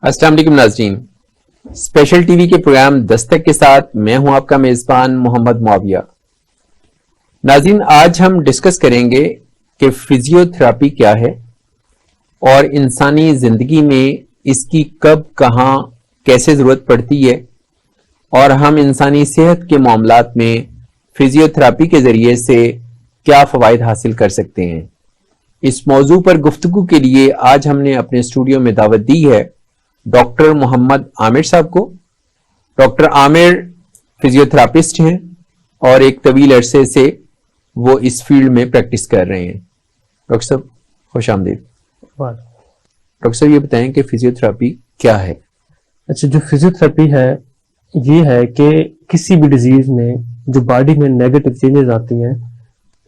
अस्सलाम वालेकुम नाज़रीन, स्पेशल टीवी के प्रोग्राम दस्तक के साथ मैं हूं आपका मेजबान मोहम्मद मुआविया। नाज़रीन, आज हम डिस्कस करेंगे कि फिजियोथेरेपी क्या है और इंसानी जिंदगी में इसकी कब, कहां, कैसे जरूरत पड़ती है और हम इंसानी सेहत के मामलात में फिजियोथेरेपी के जरिए से क्या फवायद हासिल कर सकते हैं। इस मौजू पर गुफ्तगू के लिए आज हमने अपने स्टूडियो में दावत दी है डॉक्टर मोहम्मद आमिर साहब को। डॉक्टर आमिर फिजियोथेरापिस्ट हैं और एक तवील अरसे से वो इस फील्ड में प्रैक्टिस कर रहे हैं। डॉक्टर साहब खुश आमदीद। डॉक्टर साहब ये बताएं कि फिजियोथेरापी क्या है। अच्छा, जो फिजियोथेरेपी है ये है कि किसी भी डिजीज में जो बॉडी में नेगेटिव चेंजेस आती हैं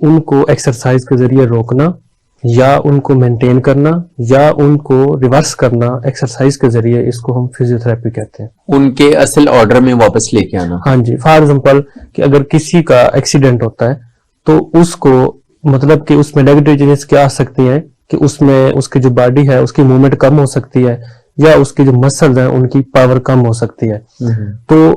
उनको एक्सरसाइज के जरिए रोकना या उनको मेंटेन करना या उनको रिवर्स करना एक्सरसाइज के जरिए, इसको हम फिजियोथेरेपी कहते हैं। उनके असल ऑर्डर में वापस लेके आना। हाँ जी, फॉर एग्जांपल कि अगर किसी का एक्सीडेंट होता है तो उसको मतलब कि उसमें नेगेटिव चेंजेस क्या आ सकती हैं कि उसमें उसकी जो बॉडी है उसकी मूवमेंट कम हो सकती है या उसके जो मसल्स हैं उनकी पावर कम हो सकती है। तो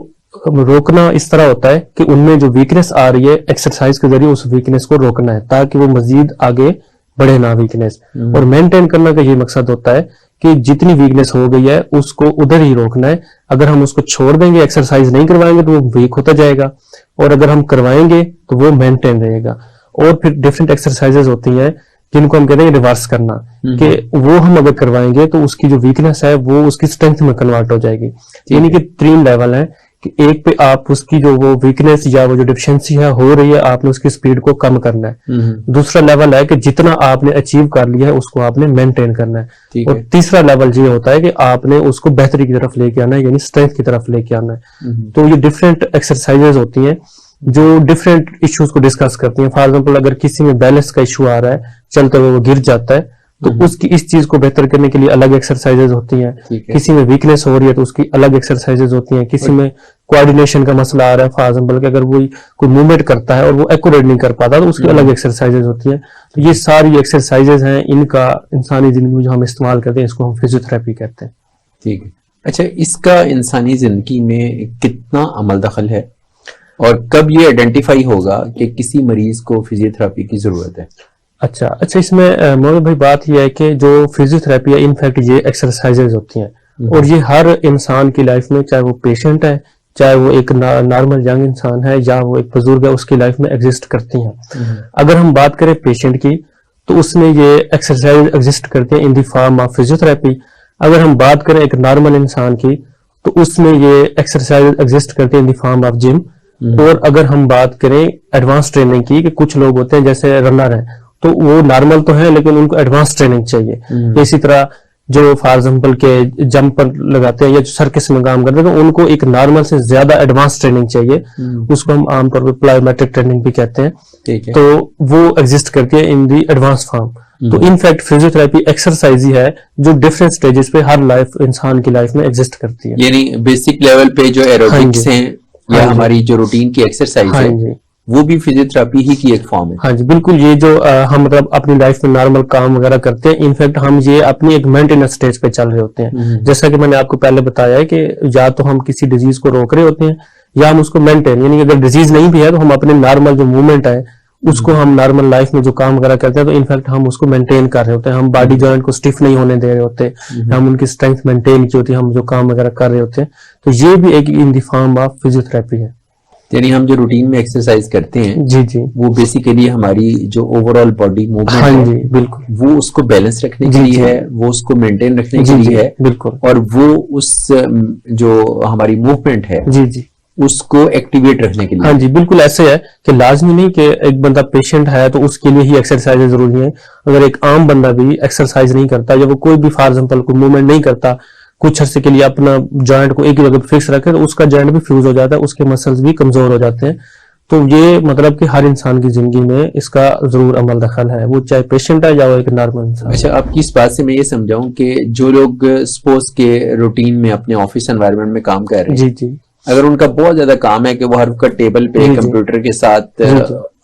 रोकना इस तरह होता है कि उनमें जो वीकनेस आ रही है एक्सरसाइज के जरिए उस वीकनेस को रोकना है ताकि वो मजीद आगे बढ़े ना वीकनेस। और मेंटेन करने का ये मकसद होता है कि जितनी वीकनेस हो गई है उसको उधर ही रोकना है। अगर हम उसको छोड़ देंगे, एक्सरसाइज नहीं करवाएंगे तो वो वीक होता जाएगा, और अगर हम करवाएंगे तो वो मेंटेन रहेगा। और फिर डिफरेंट एक्सरसाइजेज होती हैं जिनको हम कहते हैं रिवर्स करना, कि वो हम अगर करवाएंगे तो उसकी जो वीकनेस है वो उसकी स्ट्रेंथ में कन्वर्ट हो जाएगी। यानी कि 3 लेवल है कि एक पे आप उसकी जो वो वीकनेस या वो जो डिफिशिएंसी है हो रही है आपने उसकी स्पीड को कम करना है। दूसरा लेवल है कि जितना आपने अचीव कर लिया है उसको आपने मेंटेन करना है। और तीसरा लेवल ये होता है कि आपने उसको बेहतरी की तरफ लेके आना है, यानी स्ट्रेंथ की तरफ लेके आना है। तो ये डिफरेंट एक्सरसाइजेज होती हैं जो डिफरेंट इश्यूज को डिस्कस करती हैं। फॉर एग्जाम्पल अगर किसी में बैलेंस का इशू आ रहा है, चलते हुए वो गिर जाता है, तो उसकी इस चीज को बेहतर करने के लिए अलग एक्सरसाइजेज होती हैं। किसी में वीकनेस हो रही है तो उसकी अलग एक्सरसाइजेज होती हैं। किसी में कोऑर्डिनेशन का मसला आ रहा है, फॉर एग्जाम्पल कि अगर वो कोई मूवमेंट करता है और वो एक्यूरेट नहीं कर पाता तो उसकी अलग एक्सरसाइजेज होती हैं। तो ये सारी एक्सरसाइजेज हैं, इनका इंसानी जिंदगी में जो हम इस्तेमाल करते हैं इसको हम फिजियोथेरेपी कहते हैं। ठीक है। अच्छा, इसका इंसानी जिंदगी में कितना अमल दखल है और कब ये आइडेंटिफाई होगा कि किसी मरीज को फिजियोथेरेपी की जरूरत है? अच्छा, इसमें मोहम्मद भाई बात यह है कि जो फिजियोथेरेपी है इनफैक्ट ये एक्सरसाइजेज होती हैं और ये हर इंसान की लाइफ में, चाहे वो पेशेंट है, चाहे वो एक नॉर्मल यंग इंसान है या वो एक बुजुर्ग है, उसकी लाइफ में एग्जिस्ट करती हैं। अगर हम बात करें पेशेंट की तो उसमें ये एक्सरसाइज एग्जिस्ट करती हैं in the form of physiotherapy. अगर हम बात करें एक नॉर्मल इंसान की तो उसमें ये एक्सरसाइज एग्जिस्ट करती है in the form of gym. और अगर हम बात करें एडवांस ट्रेनिंग की, कि कुछ लोग होते हैं जैसे रनर है तो वो नॉर्मल तो है लेकिन उनको एडवांस ट्रेनिंग चाहिए। इसी तरह जो फॉर एग्जाम्पल के जंपर लगाते हैं या जो सर्कस में काम करते हैं तो उनको एक नॉर्मल से ज्यादा एडवांस ट्रेनिंग चाहिए। उसको हम आमतौर पर प्लायोमेट्रिक ट्रेनिंग भी कहते हैं। तो वो एग्जिस्ट करती है इन दी एडवांस फॉर्म। तो इनफैक्ट फिजियोथेरेपी एक्सरसाइज ही है जो डिफरेंट स्टेजेस पे हर लाइफ इंसान की लाइफ में एग्जिस्ट करती है। यानी बेसिक लेवल पे जो एरोबिक्स हैं या हमारी जो रूटीन की एक्सरसाइज है वो भी फिजियोथेरेपी ही की एक फॉर्म है। हाँ जी, बिल्कुल। ये जो हम मतलब अपनी लाइफ में नॉर्मल काम वगैरह करते हैं, इनफैक्ट हम ये अपनी एक मेंटेनेंस स्टेज पे चल रहे होते हैं। जैसा कि मैंने आपको पहले बताया है कि या तो हम किसी डिजीज को रोक रहे होते हैं या हम उसको मेंटेन, यानी अगर डिजीज नहीं भी है तो हम अपने नॉर्मल जो मूवमेंट है उसको हम नॉर्मल लाइफ में जो काम वगैरह करते हैं तो इनफैक्ट हम उसको मेंटेन कर रहे होते हैं। हम बॉडी जॉइंट को स्टिफ नहीं होने दे रहे होते, हम उनकी स्ट्रेंथ मेंटेन की होती है, हम जो काम वगैरह कर रहे होते हैं। तो ये भी एक in the form of physiotherapy है। यानी हम जो रूटीन में एक्सरसाइज करते हैं जी वो बेसिकली हमारी जो ओवरऑल बॉडी मूवमेंट है जी बिल्कुल वो उसको बैलेंस रखने के लिए है, वो उसको मेंटेन रखने के लिए है बिल्कुल, और वो उस जो हमारी मूवमेंट है जी उसको एक्टिवेट रखने के लिए। हाँ जी, बिल्कुल ऐसे है कि लाजमी नहीं कि एक बंदा पेशेंट है तो उसके लिए ही एक्सरसाइज जरूरी है। अगर एक आम बंदा भी एक्सरसाइज नहीं करता या वो कोई भी फॉर एग्जाम्पल कोई मूवमेंट नहीं करता, कुछ अर्से के लिए अपना जॉइंट को एक ही जगह फिक्स रखे तो उसका जॉइंट भी फ्यूज हो जाता है, उसके मसल्स भी कमजोर हो जाते हैं। तो ये मतलब कि हर इंसान की जिंदगी में इसका जरूर अमल दखल है, वो चाहे पेशेंट है या वो एक नॉर्मल इंसान। अच्छा, आपकी इस बात से मैं ये समझाऊं कि जो लोग सपोज के रूटीन में अपने ऑफिस एनवायरनमेंट में काम कर रहे हैं, जी अगर उनका बहुत ज्यादा काम है कि वो हर वक्त टेबल पे कंप्यूटर के साथ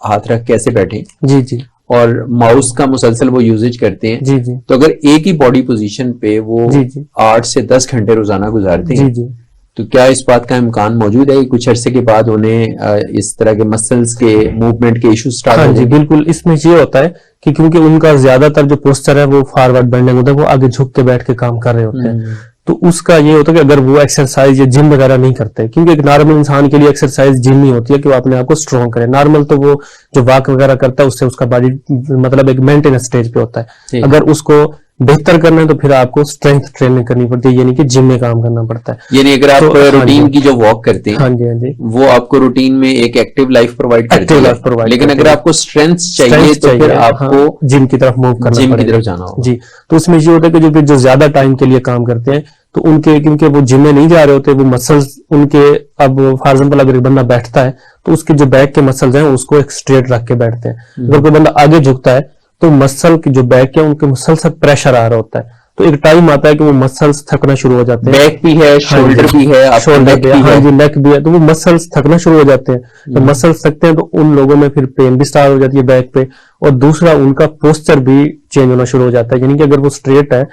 हाथ रख कैसे बैठे, जी और माउस का मुसलसल वो यूजेज करते हैं, जी जी तो अगर एक ही बॉडी पोजीशन पे वो जी जी 8 से 10 घंटे रोजाना गुजारते जी हैं, जी तो क्या इस बात का इम्कान मौजूद है कि कुछ अरसे के बाद उन्हें इस तरह के मसल्स के मूवमेंट के इश्यूज स्टार्ट हाँ हो जी जाएंगे? बिल्कुल। इसमें ये होता है कि क्योंकि उनका ज्यादातर जो पोस्चर है वो फॉरवर्ड बेंडिंग होता है, वो आगे झुक के बैठ के काम कर रहे होते हैं। तो उसका ये होता है कि अगर वो एक्सरसाइज या जिम वगैरह नहीं करते, क्योंकि एक नॉर्मल इंसान के लिए एक्सरसाइज जिम नहीं होती है कि वो अपने आप को स्ट्रॉन्ग करे। नॉर्मल तो वो जो वॉक वगैरह करता है उससे उसका बॉडी मतलब एक मेंटेनेंस स्टेज पे होता है। ठीक। अगर उसको बेहतर करना है तो फिर आपको स्ट्रेंथ ट्रेनिंग करनी पड़ती है, यानी कि जिम में काम करना पड़ता है। यानी अगर आप तो हाँ रूटीन जी। की जो वॉक करते हैं हाँ जी हाँ जी वो आपको रूटीन में एक एक्टिव लाइफ प्रोवाइड करती एक्टिव है, लाइफ प्रोवाइड लेकिन करती अगर है। आपको स्ट्रेंथ चाहिए स्ट्रेंथ तो फिर चाहिए, आपको जिम की तरफ मूव करना जिम की पड़ेगा। तरफ जाना होगा। जी। तो उसमें ये होता है कि जो ज्यादा टाइम के लिए काम करते हैं तो उनके, क्योंकि वो जिम में नहीं जा रहे होते, वो मसल्स उनके, अब फॉर एग्जाम्पल अगर एक बंदा बैठता है तो उसके जो बैक के मसल्स हैं उसको एक स्ट्रेट रख के बैठते हैं। अगर कोई बंदा आगे झुकता है तो मसल की जो बैक है उनके मसल से प्रेशर आ रहा होता है, तो एक टाइम आता है कि वो मसल्स थकना शुरू हो जाते हैं। बैक भी है, शोल्डर भी है, आपका शोल्डर नेक भी भी हाँ है। जी नेक भी है, तो वो मसल्स थकना शुरू हो जाते हैं। जब मसल्स थकते हैं तो उन लोगों में फिर पेन भी स्टार्ट हो जाती है बैक पे, और दूसरा उनका पोस्चर भी चेंज होना शुरू हो जाता है। यानी कि अगर वो स्ट्रेट है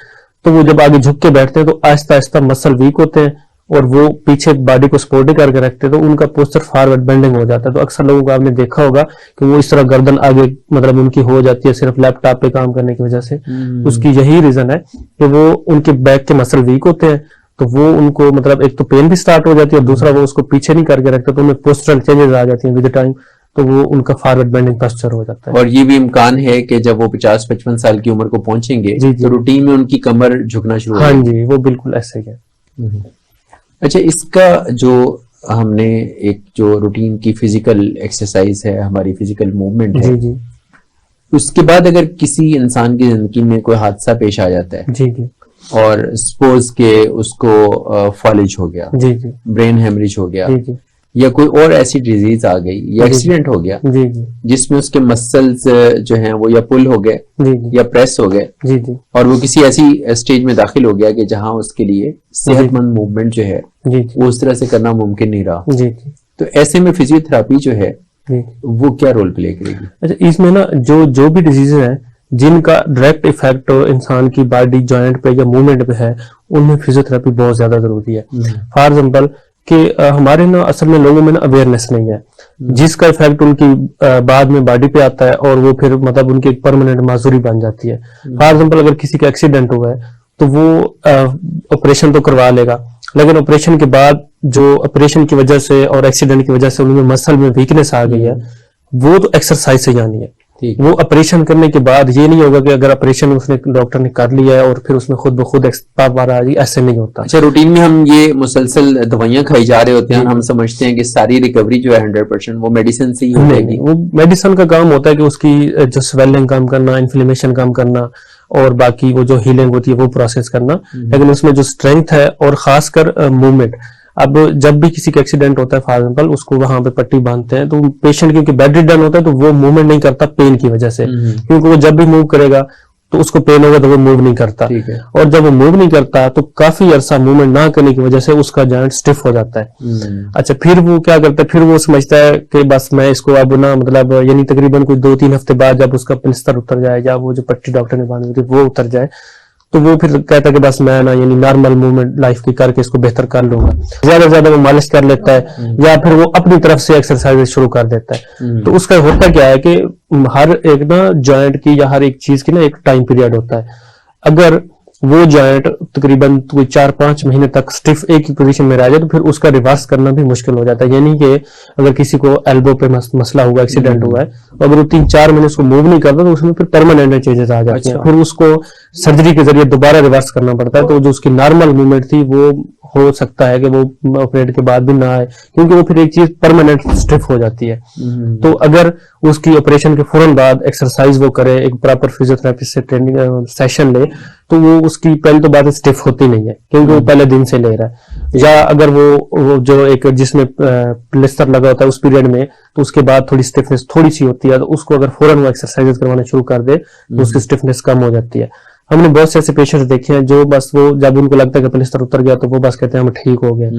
तो वो जब आगे झुक के बैठते हैं तो आहिस्ता आहिस्ता मसल वीक होते हैं और वो पीछे बॉडी को सपोर्ट करके रखते हैं, तो उनका पोस्चर फॉरवर्ड बेंडिंग हो जाता है। तो अक्सर लोगों को आपने देखा होगा कि वो इस तरह गर्दन आगे मतलब उनकी हो जाती है सिर्फ लैपटॉप पे काम करने की वजह से। उसकी यही रीजन है कि वो उनके बैक के मसल वीक होते हैं, तो वो उनको मतलब एक तो पेन भी स्टार्ट हो जाती है और दूसरा वो उसको पीछे नहीं करके रखते, तो उनमें पोस्चरल चेंजेस आ जाती हैं विद टाइम, तो वो उनका फॉरवर्ड बेंडिंग पोस्चर हो जाता है। और ये भी इम्कान है कि जब वो 50-55 साल की उम्र को पहुंचेंगे जी, जी। तो रूटीन में उनकी कमर झुकना शुरू हो हाँ जाएगी। जी वो बिल्कुल ऐसे ही है। अच्छा, इसका जो हमने एक जो रूटीन की फिजिकल एक्सरसाइज है, हमारी फिजिकल मूवमेंट है, जी जी उसके बाद अगर किसी इंसान की जिंदगी में कोई हादसा पेश आ जाता है जी जी और सपोज के उसको फॉलेज हो गया, जी जी ब्रेन हेमरेज हो गया, जी जी या कोई और ऐसी डिजीज आ गई या जी। एक्सीडेंट हो गया जी जी जिसमें उसके मसल्स जो हैं वो या पुल हो गए जी जी या प्रेस हो गए जी जी और वो किसी ऐसी स्टेज में दाखिल हो गया कि जहां उसके लिए सेहतमंद मूवमेंट जो है जी जी वो उस तरह से करना मुमकिन नहीं रहा, जी जी तो ऐसे में फिजियोथेरापी जो है जी। वो क्या रोल प्ले करेगी? अच्छा, इसमें ना जो भी डिजीज है जिनका डायरेक्ट इफेक्ट इंसान की बॉडी जॉइंट पे या मूवमेंट पे है, उनमें फिजियोथेरेपी बहुत ज्यादा जरूरी है। फॉर एग्जाम्पल कि हमारे ना असल में लोगों में ना अवेयरनेस नहीं है, जिसका इफेक्ट उनकी बाद में बॉडी पे आता है और वो फिर मतलब उनकी एक परमानेंट माजूरी बन जाती है। फॉर एग्जाम्पल अगर किसी का एक्सीडेंट हुआ है तो वो ऑपरेशन तो करवा लेगा, लेकिन ऑपरेशन के बाद जो ऑपरेशन की वजह से और एक्सीडेंट की वजह से उनमें मसल में वीकनेस आ गई है, वो तो एक्सरसाइज से जानी है। ठीक। वो ऑपरेशन करने के बाद ये नहीं होगा कि अगर ऑपरेशन उसने डॉक्टर ने कर लिया है और फिर उसमें खुद ब खुद बार आ गई, ऐसे नहीं होता। अच्छा, रूटीन में हम ये मुसलसल दवाइयां खाई जा रहे होते हैं और हम समझते हैं कि सारी रिकवरी जो है 100% वो मेडिसिन से ही हो नहीं जाएगी। नहीं, वो मेडिसिन का काम होता है कि उसकी जो स्वेलिंग कम करना, इन्फ्लेमेशन कम करना और बाकी वो जो हीलिंग होती है वो प्रोसेस करना, लेकिन उसमें जो स्ट्रेंथ है और खासकर मूवमेंट, अब जब भी किसी का एक्सीडेंट होता है फॉर एग्जाम्पल उसको वहां पे पट्टी बांधते हैं तो पेशेंट क्योंकि बेड रिडन होता है तो वो मूवमेंट नहीं करता पेन की वजह से, क्योंकि वो जब भी मूव करेगा तो उसको पेन होगा तो वो मूव नहीं करता, ठीक है। और जब वो मूव नहीं करता तो काफी अरसा मूवमेंट ना करने की वजह से उसका जॉइंट स्टिफ हो जाता है। अच्छा, फिर वो क्या करता है, फिर वो समझता है कि बस मैं इसको अब ना मतलब यानी तकरीबन कोई 2-3 हफ्ते बाद जब उसका प्लास्टर उतर जाए या वो जो पट्टी डॉक्टर ने बांधी थी वो उतर जाए तो वो फिर कहता है कि बस मैं ना यानी नॉर्मल मूवमेंट लाइफ की करके इसको बेहतर कर लूंगा। ज्यादा से ज्यादा वो मालिश कर लेता है या फिर वो अपनी तरफ से एक्सरसाइज शुरू कर देता है। तो उसका होता क्या है कि हर एक ना जॉइंट की या हर एक चीज की ना एक टाइम पीरियड होता है। अगर वो जॉइंट तकरीबन कोई 4-5 महीने तक स्टिफ एक ही पोजीशन में रह जाए तो फिर उसका रिवर्स करना भी मुश्किल हो जाता है। यानी कि अगर किसी को एल्बो पे मसला हुआ, एक्सीडेंट हुआ है, अगर वो 3-4 महीने उसको मूव नहीं करता तो उसमें फिर परमानेंट चेंजेस आ जाते हैं। फिर उसको सर्जरी के जरिए दोबारा रिवर्स करना पड़ता है, तो जो उसकी नॉर्मल मूवमेंट थी वो हो सकता है कि वो ऑपरेट के बाद भी ना आए, क्योंकि वो फिर एक चीज परमानेंट स्टिफ हो जाती है। तो अगर उसकी ऑपरेशन के फौरन बाद एक्सरसाइज वो करे, एक प्रॉपर फिजियोथेरेपिस्ट से ट्रेनिंग सेशन ले, तो वो उसकी पहले तो बात स्टिफ होती नहीं है क्योंकि वो पहले दिन से ले रहा है। या अगर वो जो एक जिसमें प्लास्टर लगा होता है उस पीरियड में तो उसके बाद थोड़ी स्टिफनेस थोड़ी सी होती है, तो उसको अगर फौरन वो एक्सरसाइज करवाना शुरू कर दे तो उसकी स्टिफनेस कम हो जाती है। हमने बहुत से ऐसे पेशेंट्स देखे हैं जो बस वो जब उनको लगता है कि प्लास्टर उतर गया तो वो बस कहते हैं हम ठीक हो गए।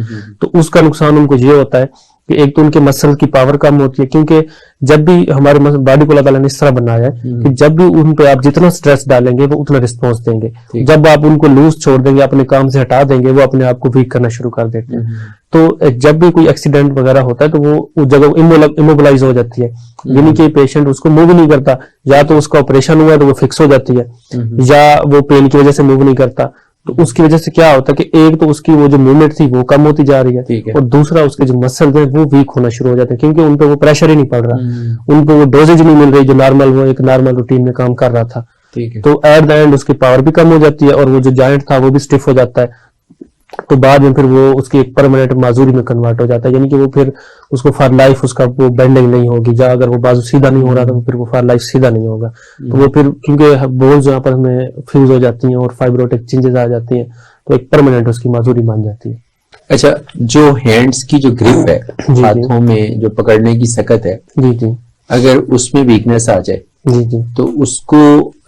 तो उसका नुकसान उनको ये होता है कि एक तो उनके मसल की पावर कम होती है, क्योंकि जब भी हमारे बॉडी को अल्लाह ताला ने इस तरह बनाया है कि जब भी उन पे आप जितना स्ट्रेस डालेंगे वो उतना रिस्पॉन्स देंगे, जब आप उनको लूज छोड़ देंगे, अपने काम से हटा देंगे, वो अपने आप को वीक करना शुरू कर देते हैं। तो जब भी कोई एक्सीडेंट वगैरह होता है तो वो उस जगह इमोबिलाइज हो जाती है, यानी कि पेशेंट उसको मूव नहीं करता, या तो उसका ऑपरेशन हुआ है तो वो फिक्स हो जाती है, या वो पेन की वजह से मूव नहीं करता। तो उसकी वजह से क्या होता है कि एक तो उसकी वो जो मूवमेंट थी वो कम होती जा रही है, और दूसरा उसके जो मसल्स हैं वो वीक होना शुरू हो जाते हैं, क्योंकि उन पे वो प्रेशर ही नहीं पड़ रहा, उन पे वो डोजेज नहीं मिल रही जो नॉर्मल वो एक नॉर्मल रूटीन में काम कर रहा था। तो एट द एंड उसकी पावर भी कम हो जाती है, और वो जो जॉइंट था वो भी स्टिफ हो जाता है। तो बाद में फिर वो उसकी एक परमानेंट माजूरी में कन्वर्ट हो जाता है, यानी कि वो फिर उसको फॉर लाइफ उसका वो बेंडिंग नहीं होगी, या अगर वो बाजू सीधा नहीं हो रहा तो फिर वो फॉर लाइफ सीधा नहीं होगा। तो वो फिर क्योंकि बोन्स यहाँ पर हमें फ्यूज हो जाती हैं और फाइब्रोटिक चेंजेस आ जाती हैं, तो एक परमानेंट उसकी माजूरी बन जाती है। अच्छा, जो हैंड्स की जो ग्रिप है, हाथों में जो पकड़ने की सकत है, जी जी, अगर उसमें वीकनेस आ जाए जी जी, तो उसको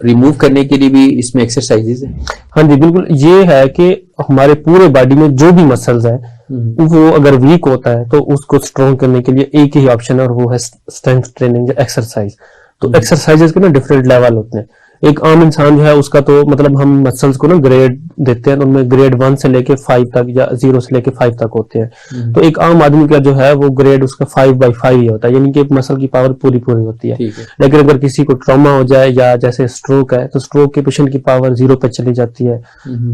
रिमूव करने के लिए भी इसमें एक्सरसाइजेज है? हाँ जी बिल्कुल। ये है कि हमारे पूरे बॉडी में जो भी मसल्स है वो अगर वीक होता है तो उसको स्ट्रॉन्ग करने के लिए एक ही ऑप्शन है, और वो है स्ट्रेंथ ट्रेनिंग या एक्सरसाइज। तो एक्सरसाइजेस के ना डिफरेंट लेवल होते हैं। एक आम इंसान जो है उसका तो मतलब हम मसल्स को ना ग्रेड देते हैं, तो उनमें ग्रेड 1 से लेके 5 तक या 0 से लेके 5 तक होते हैं। तो एक आम आदमी का जो है वो ग्रेड उसका 5/5 ही होता है, यानी कि एक मसल की पावर पूरी होती है। लेकिन अगर किसी को ट्रॉमा हो जाए या जैसे स्ट्रोक है, तो स्ट्रोक के पेशेंट की पावर 0 पे चली जाती है,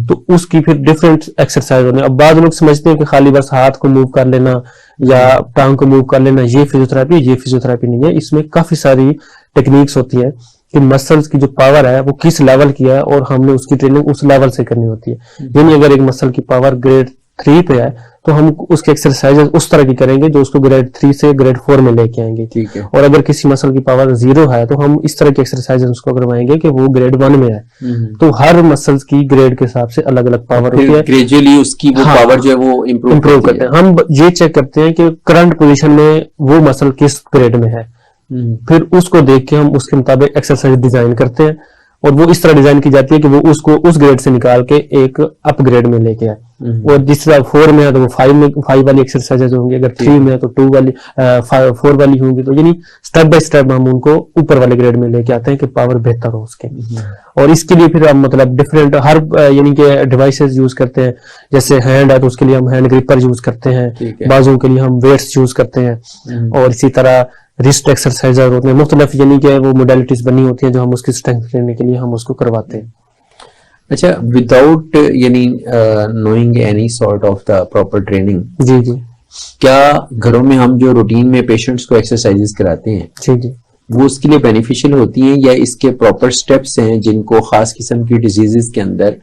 तो उसकी फिर डिफरेंट एक्सरसाइज होने। अब बाद लोग समझते हैं कि खाली बस हाथ को मूव कर लेना या टांग को मूव कर लेना ये फिजियोथेरेपी नहीं है। इसमें काफी सारी टेक्निक्स होती है कि मसल्स की जो पावर है वो किस लेवल की है, और हमने उसकी ट्रेनिंग उस लेवल से करनी होती है। यानी अगर एक मसल की पावर ग्रेड 3 पे है तो हम उसके एक्सरसाइजेस उस तरह की करेंगे जो उसको ग्रेड 3 से ग्रेड 4 में लेके आएंगे। ठीक है। और अगर किसी मसल की पावर 0 है तो हम इस तरह की एक्सरसाइजेस उसको करवाएंगे कि वो ग्रेड 1 में है। तो हर मसल्स की ग्रेड के हिसाब से अलग अलग पावर होती है, ग्रेजुअली उसकी वो पावर जो है वो इम्प्रूव करते हैं। हम ये चेक करते हैं कि करंट पोजीशन में वो मसल किस ग्रेड में है, फिर उसको देख के हम उसके मुताबिक एक्सरसाइज डिजाइन करते हैं, और वो इस तरह डिजाइन की जाती है कि वो उसको उस ग्रेड से निकाल के एक अपग्रेड में लेके आए। और जिस तरह 4 में है तो वो 5 वाली एक्सरसाइजेज होंगी, अगर 3 में है तो 2 वाली 4 वाली होंगी। तो यानी स्टेप बाय स्टेप हम उनको ऊपर वाले ग्रेड में लेके आते हैं कि पावर बेहतर हो उसके। और इसके लिए फिर हम मतलब डिफरेंट हर यानी कि डिवाइसेस यूज करते हैं। जैसे हैंड है तो उसके लिए हम हैंड ग्रिपर यूज करते हैं, बाजुओं के लिए हम वेट्स यूज करते हैं, और इसी तरह रिस्ट एक्सरसाइजर होते हैं मुख्तलिफ, यानी कि वो मोडेलिटीज बनी होती है जो हम उसकी स्ट्रेंथ लेने के लिए हम उसको करवाते हैं। अच्छा, विदाउट यानी knowing any sort of the proper training, जी जी, क्या घरों में हम जो रूटीन में पेशेंट्स को एक्सरसाइजेस कराते हैं जी जी, वो उसके लिए बेनिफिशियल होती हैं, या इसके प्रॉपर स्टेप्स हैं जिनको खास किस्म की डिजीजेस के अंदर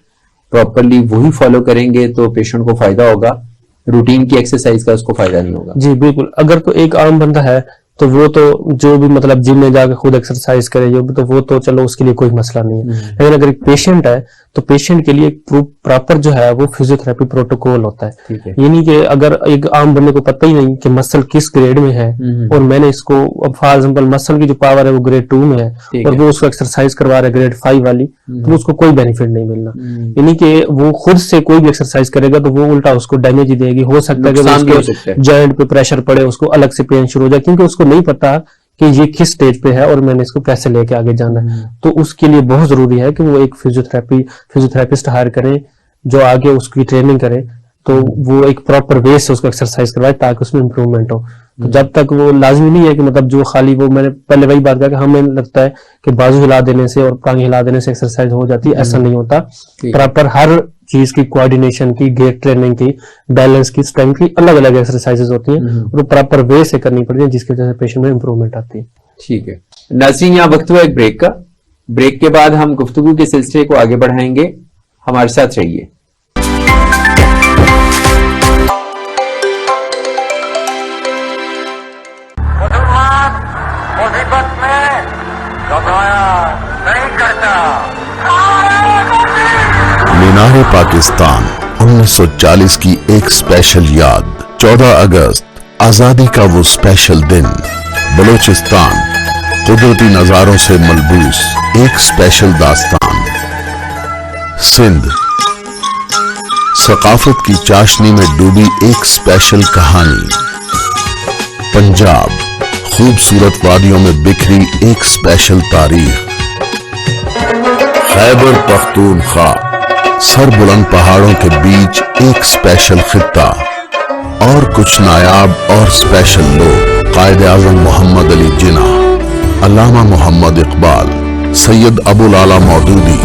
प्रॉपरली वही फॉलो करेंगे तो पेशेंट को फायदा होगा, रूटीन की एक्सरसाइज का उसको फायदा नहीं होगा? जी बिल्कुल। अगर तो एक आम बंदा है तो वो तो जो भी मतलब जिम में जाकर खुद एक्सरसाइज करे जो भी, तो वो तो चलो उसके लिए कोई मसला नहीं है। लेकिन अगर एक पेशेंट है तो पेशेंट के लिए प्रॉपर जो है वो फिजियोथेरेपी प्रोटोकॉल होता है। यानी कि अगर एक आम बंदे को पता ही नहीं कि मसल किस ग्रेड में है, और मैंने इसको फॉर एग्जांपल मसल की जो पावर है वो ग्रेड 2 में है और वो उसको एक्सरसाइज करवा रहा है ग्रेड 5 वाली, तो उसको कोई बेनिफिट नहीं मिलना। यानी कि वो खुद से कोई भी एक्सरसाइज करेगा तो वो उल्टा उसको डैमेज ही देगी। हो सकता है कि उसके जॉइंट पे प्रेशर पड़े, उसको अलग से पेन शुरू हो जाए, क्योंकि उसको नहीं पता कि ये किस स्टेज पे है और मैंने इसको कैसे लेके आगे जाना है। तो उसके लिए बहुत जरूरी है कि वो एक फिजियोथेरेपिस्ट हायर करें जो आगे उसकी ट्रेनिंग करे, तो वो एक प्रॉपर वे से उसको एक्सरसाइज करवाए ताकि उसमें इंप्रूवमेंट हो। तो जब तक वो लाजमी नहीं है कि मतलब जो खाली वो मैंने पहले वही बात कहा कि हमें लगता है कि बाजू हिला देने से और टांग हिला देने से एक्सरसाइज हो जाती है, ऐसा नहीं होता। प्रॉपर हर चीज की कोऑर्डिनेशन की, गेट ट्रेनिंग की, बैलेंस की, स्ट्रेंथ की अलग अलग एक्सरसाइजेस होती हैं और प्रॉपर वे से करनी पड़ती है जिसकी वजह से पेशेंट में इंप्रूवमेंट आती है। ठीक है नाज़रीन, यहाँ वक्त हुआ एक ब्रेक का। ब्रेक के बाद हम गुफ्तगू के सिलसिले को आगे बढ़ाएंगे, हमारे साथ रहिए। मीनारे पाकिस्तान 1940 की एक स्पेशल याद, 14 अगस्त आजादी का वो स्पेशल दिन। बलोचिस्तान कुदरती नजारों से मलबूस एक स्पेशल दास्तान। सिंध सकाफत की चाशनी में डूबी एक स्पेशल कहानी। पंजाब, खूबसूरत वादियों में बिखरी एक स्पेशल तारीख। खैबर पख्तूनख्वा, सरबुलंद पहाड़ों के बीच एक स्पेशल खित्ता और कुछ नायाब और स्पेशल लोग। कायद आज़म मोहम्मद अली जिन्ना, अल्लामा मोहम्मद इकबाल, सैयद अबुल आला मौदूदी,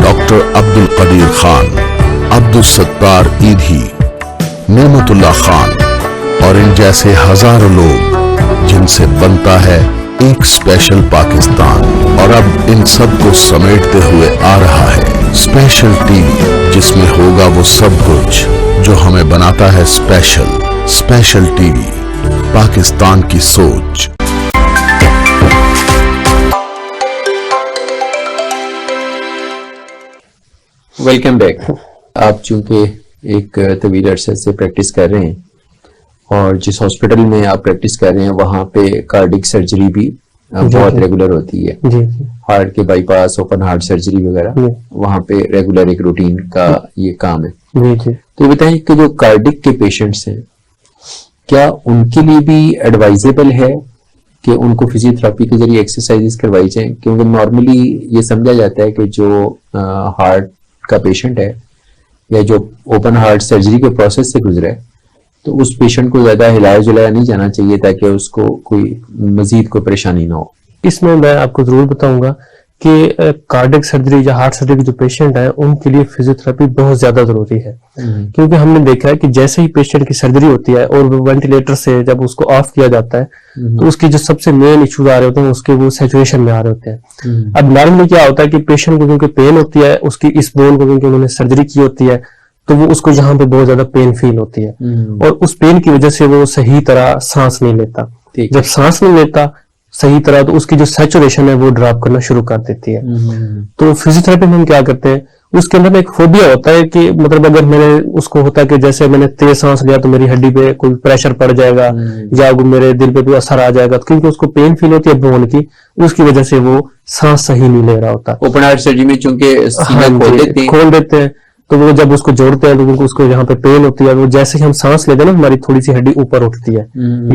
डॉक्टर अब्दुल कदीर खान, अब्दुल सत्तार ईधी, नेमतुल्लाह खान और इन जैसे हजारों लोग जिनसे बनता है एक स्पेशल पाकिस्तान। और अब इन सब को समेटते हुए आ रहा है स्पेशल टीवी, जिसमें होगा वो सब कुछ जो हमें बनाता है स्पेशल। स्पेशल टीवी, पाकिस्तान की सोच। Welcome back. आप चूंकि एक तवील अरसे से प्रैक्टिस कर रहे हैं और जिस हॉस्पिटल में आप प्रैक्टिस कर रहे हैं वहाँ पे कार्डिक सर्जरी भी बहुत रेगुलर होती है। हार्ट के बाईपास, ओपन हार्ट सर्जरी वगैरह वहाँ पे रेगुलर एक रूटीन का ये काम है। तो बताएं कि जो कार्डिक के पेशेंट्स हैं, क्या उनके लिए भी एडवाइजेबल है कि उनको फिजियोथेरेपी के जरिए एक्सरसाइजेस करवाई जाएं? क्योंकि नॉर्मली ये समझा जाता है कि जो हार्ट का पेशेंट है या जो ओपन हार्ट सर्जरी के प्रोसेस से गुजरा है, तो उस पेशेंट को ज्यादा हिलाया जुलाया नहीं जाना चाहिए ताकि उसको कोई मजीद कोई परेशानी ना हो। इसमें मैं आपको जरूर बताऊंगा कि कार्डियक सर्जरी या हार्ट सर्जरी के जो पेशेंट है उनके लिए फिजियोथेरेपी बहुत ज्यादा जरूरी है। क्योंकि हमने देखा है कि जैसे ही पेशेंट की सर्जरी होती है और वो वेंटिलेटर से जब उसको ऑफ किया जाता है तो उसकी जो सबसे मेन इश्यूज आ रहे होते हैं उसके वो सैचुरेशन में आ रहे होते हैं। अब नॉर्मली क्या होता है कि पेशेंट को क्योंकि पेन होती है, उसकी इस बोन को क्योंकि उन्होंने सर्जरी की होती है, तो वो उसको यहाँ पे बहुत ज्यादा पेन फील होती है और उस पेन की वजह से वो सही तरह सांस नहीं लेता। जब सांस नहीं लेता सही तरह, तो उसकी जो सैचुरेशन है वो ड्रॉप करना शुरू कर देती है। तो फिजियोथेरेपी में हम क्या करते हैं, उसके अंदर एक फोबिया होता है कि मतलब अगर मैंने उसको होता है कि जैसे मैंने तेज सांस लिया तो मेरी हड्डी पे कोई प्रेशर पड़ जाएगा या मेरे दिल पे कोई असर आ जाएगा, तो क्योंकि उसको पेन फील होती है बोन की, उसकी वजह से वो सांस सही नहीं ले रहा होता। ओपन हार्ट सर्जरी में चूंकि खोल देते हैं तो वो जब उसको जोड़ते हैं तो उसको यहाँ पे पेन होती है। वो जैसे ही हम सांस लेते हैं ना, हमारी थोड़ी सी हड्डी ऊपर उठती है,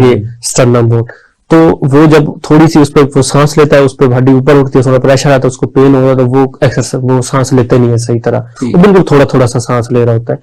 ये स्टर्नम बोन, तो वो जब थोड़ी सी उस पर वो सांस लेता है, उस पर हड्डी ऊपर उठती है, थोड़ा प्रेशर आता है, उसको पेन होगा तो वो एक्सरसाइज वो सांस लेते नहीं है सही तरह, वो बिल्कुल थोड़ा थोड़ा सा सांस ले रहा होता है।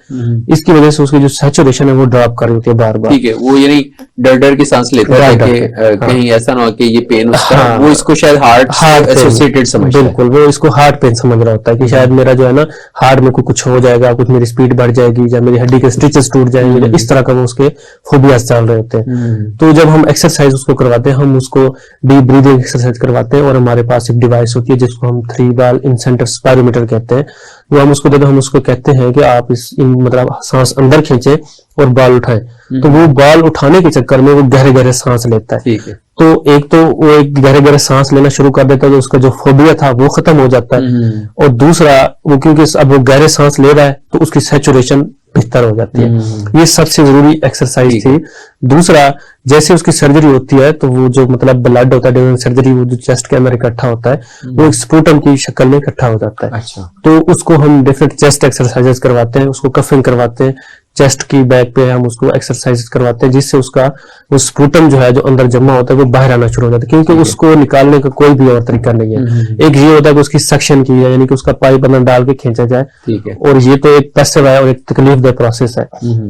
इसकी वजह से उसकी जो सैचुरेशन है वो ड्रॉप कर रही होती है बार बार। ठीक है, वो यानी डर डर के सांस लेता है कि कहीं ऐसा ना हो कि ये पेन उसका वो इसको शायद हार्ट एसोसिएटेड समझता है। बिल्कुल, वो इसको हार्ट पेन समझ रहा होता है कि शायद मेरा जो है ना हार्ट में कुछ हो जाएगा, कुछ मेरी स्पीड बढ़ जाएगी या मेरी हड्डी के स्टिचेस टूट जाएंगे, इस तरह का वो उसके फोबियास चल रहे होते हैं। तो जब हम एक्सरसाइज उसको करवाते हैं, हम उसको डीप ब्रीदिंग एक्सरसाइज करवाते हैं और हमारे पास एक डिवाइस होती है जिसको हम 3 बाल इंसेंटर स्पायरोमीटर कहते हैं। वो हम उसको हम उसको कहते हैं कि आप मतलब सांस अंदर खींचे और बाल उठाएं, तो वो बाल उठाने के चक्कर में वो गहरे गहरे सांस लेता है। तो एक तो वो एक गहरे गहरे सांस लेना शुरू कर देता है, तो उसका जो फोबिया था वो खत्म हो जाता है। और दूसरा, वो क्योंकि अब वो गहरे सांस ले रहा है तो उसकी सैचुरेशन बेहतर हो जाती है। ये सबसे जरूरी एक्सरसाइज थी। दूसरा, जैसे उसकी सर्जरी होती है तो वो जो मतलब ब्लड होता है ड्यूरिंग सर्जरी, वो जो चेस्ट के अंदर इकट्ठा होता है वो एक स्पूटम की शक्ल में इकट्ठा हो जाता है। अच्छा। तो उसको हम डिफरेंट चेस्ट एक्सरसाइजेस करवाते हैं, उसको कफिंग करवाते हैं, चेस्ट की बैक पे हम उसको एक्सरसाइज करवाते हैं, जिससे उसका वो स्पूटम जो है जो अंदर जमा होता है वो बाहर आना शुरू हो जाता है। क्योंकि उसको निकालने का कोई भी और तरीका नहीं है। एक ये होता है कि उसकी सक्शन की है, यानी कि उसका पाइप अंदर डाल के खींचा जाए, और ये तो एक पैसिव है और एक तकलीफदेह प्रोसेस है।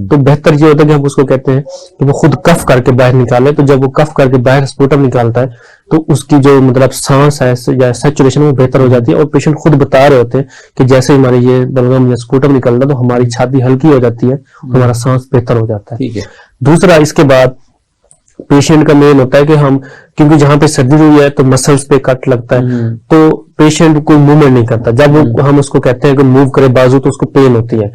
तो बेहतर ये होता है कि हम उसको कहते हैं कि वो खुद कफ करके बाहर निकाले। तो जब वो कफ करके बाहर स्पूटम निकालता है तो उसकी जो मतलब सांस है या सैचुरेशन वो बेहतर हो जाती है। और पेशेंट खुद बता रहे होते हैं कि जैसे ही हमारी ये बलगम या स्पूटम निकलता है तो हमारी छाती हल्की हो जाती है, हमारा सांस बेहतर हो जाता है। दूसरा, इसके बाद पेशेंट का मेन होता है कि हम, क्योंकि जहां पे सर्जरी हुई है तो मसल्स पे कट लगता है, तो पेशेंट कोई मूवमेंट नहीं करता। जब वो हम उसको कहते हैं कि मूव करे बाजू, तो उसको पेन होती है।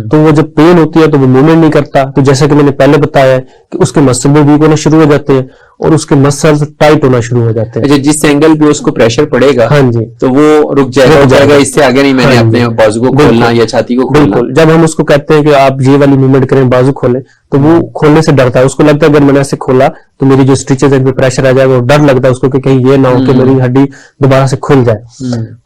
तो वो जब पेन होती है तो वो मूवमेंट नहीं करता। तो जैसा कि मैंने पहले बताया है कि उसके मसल भी वीक होना शुरू हो जाते हैं और उसके मसल्स टाइट होना शुरू हो जाते हैं। अच्छा, जिस एंगल पे उसको प्रेशर पड़ेगा, हाँ जी, तो वो रुक जाएगा, इससे आगे नहीं मैंने अपने बाजू को खोलना या छाती को खोलना। बिल्कुल, जब हम उसको कहते हैं कि आप ये वाली मूवमेंट करें, बाजू खोलें, तो वो खोलने से डरता है। उसको लगता है अगर मैंने ऐसे खोला तो मेरी जो स्टिचेस है प्रेशर आ जाएगा, और डर लगता है उसको कि कहीं ये ना हो कि मेरी हड्डी दोबारा से खुल जाए।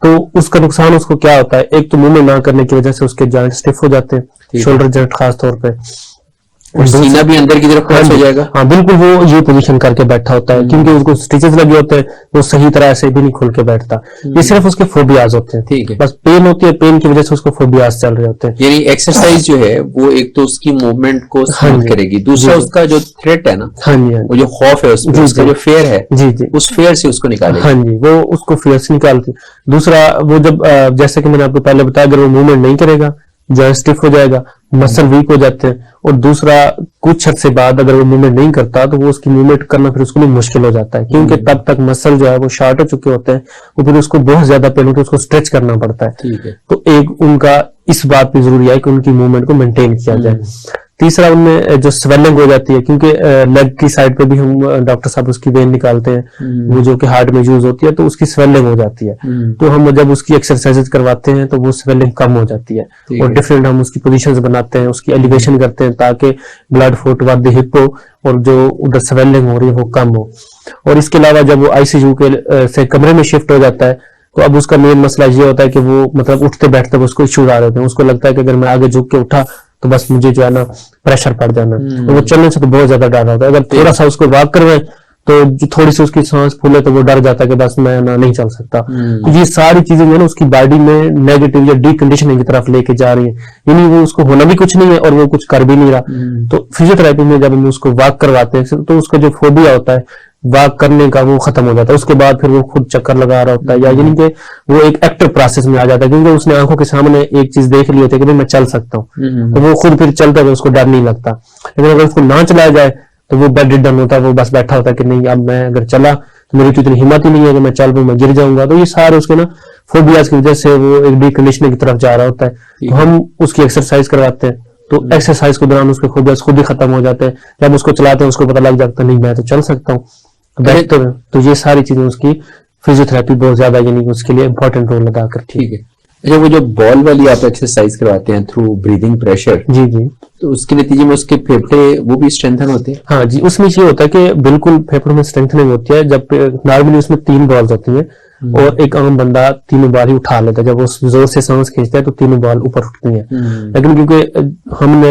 तो उसका नुकसान उसको क्या होता है, एक तो मूवमेंट ना करने की वजह से उसके जॉइंट स्टिफ हो जाते हैं, शोल्डर जॉइंट खास तौर पे। और सीना भी अंदर की तरफ क्रॉस हो जाएगा। हाँ बिल्कुल, वो ये पोजीशन करके बैठा होता है क्योंकि उसको स्टिचेस लगे होते हैं, वो सही तरह से भी नहीं खुल के बैठता। ये सिर्फ उसके फोबियाज होते हैं, ठीक है। बस पेन होती है, पेन की वजह से उसको फोबियाज चल रहे होते हैं। यानी एक्सरसाइज जो है वो एक तो उसकी मूवमेंट को स्मूथ करेगी, दूसरा उसका जो थ्रेट है ना, हाँ जी, वो जो खौफ है उसमें, उसका जो फेयर है, जी जी, उस फेयर से उसको निकालेगी। हाँ जी, वो उसको फेयर से निकालती। दूसरा वो जब जैसे कि मैंने आपको पहले बताया, अगर वो मूवमेंट नहीं करेगा, जॉइंट स्टिफ हो जाएगा, मसल वीक हो जाते हैं। और दूसरा, कुछ अर्से बाद अगर वो मूवमेंट नहीं करता तो वो उसकी मूवमेंट करना फिर उसके लिए मुश्किल हो जाता है, क्योंकि तब तक मसल जो है वो शार्ट हो चुके होते हैं, वो फिर उसको बहुत ज्यादा पेन होता है, उसको स्ट्रेच करना पड़ता है। ठीक है। तो एक उनका इस बात पे जरूरी है कि उनकी मूवमेंट को मेंटेन किया जाए। तीसरा, उनमें जो स्वेलिंग हो जाती है, क्योंकि लेग की साइड पे भी हम डॉक्टर साहब उसकी वेन निकालते हैं, वो जो कि हार्ट में यूज होती है, तो उसकी स्वेलिंग हो जाती है। तो हम जब उसकी एक्सरसाइजेज करवाते हैं तो वो स्वेलिंग कम हो जाती है, और डिफरेंट हम उसकी पोजीशंस बनाते हैं, उसकी एलिवेशन करते हैं ताकि blood flow toward the hip हो और जो उधर स्वेलिंग हो रही है वो कम हो। और इसके अलावा जब वो आईसीयू के से कमरे में शिफ्ट हो जाता है तो अब उसका मेन मसला ये होता है कि वो मतलब उठते बैठते उसको इश्यूज आ रहे थे, उसको लगता है कि अगर मैं आगे झुक के उठा तो बस मुझे जो है ना प्रेशर पड़ जाना, तो वो चलने से तो बहुत ज्यादा डर होता है। अगर थोड़ा सा उसको वॉक करवाए तो जो थोड़ी सी उसकी सांस फूले तो वो डर जाता है कि बस मैं ना नहीं चल सकता। तो ये सारी चीजें जो है ना उसकी बॉडी में नेगेटिव या डीकंडीशनिंग की तरफ लेके जा रही है, यानी वो उसको होना भी कुछ नहीं है और वो कुछ कर भी नहीं रहा। तो फिजियोथेरेपी में जब हम उसको वॉक करवाते हैं तो उसका जो फोबिया होता है वॉक करने का वो खत्म हो जाता है। उसके बाद फिर वो खुद चक्कर लगा रहा होता है, या यानी कि वो एक एक्टिव प्रोसेस में आ जाता है, क्योंकि उसने आंखों के सामने एक चीज देख ली होती है कि मैं चल सकता हूँ, तो वो खुद फिर चलता है, उसको डर नहीं लगता। लेकिन अगर उसको ना चलाया जाए तो वो बेड रिडन होता है, वो बस बैठा होता है कि नहीं, अब मैं अगर चला तो मेरी तो इतनी हिम्मत ही नहीं है कि मैं चल पाऊं, मैं गिर जाऊंगा। तो ये सारे उसके ना फोबियाज की वजह से वो एक डीकंडीशनिंग की तरफ जा रहा होता है। तो हम उसकी एक्सरसाइज करवाते हैं, तो एक्सरसाइज के दौरान उसके फोबियाज खुद ही खत्म हो जाते हैं। जब उसको चलाते हैं उसको पता लग जाता है नहीं मैं तो चल सकता हूँ, बेहतर है। तो ये सारी चीजें उसकी फिजियोथेरेपी बहुत ज्यादा यानी उसके लिए इंपॉर्टेंट रोल अदा करती है। ठीक है। अच्छा, वो जो बॉल वाली आप एक्सरसाइज करवाते हैं थ्रू ब्रीदिंग प्रेशर, जी जी, तो उसके नतीजे में उसके फेफड़े वो भी स्ट्रेंथन होते हैं? हाँ जी, उसमें ये होता है कि बिल्कुल फेफड़ों में स्ट्रेंथनिंग होती है। जब नॉर्मली उसमें 3 बॉल्स होती हैं और एक आम बंदा तीनों बार ही उठा लेता है, जब वो जोर से सांस खींचता है तो तीनों बॉल ऊपर उठती हैं। लेकिन क्योंकि हमने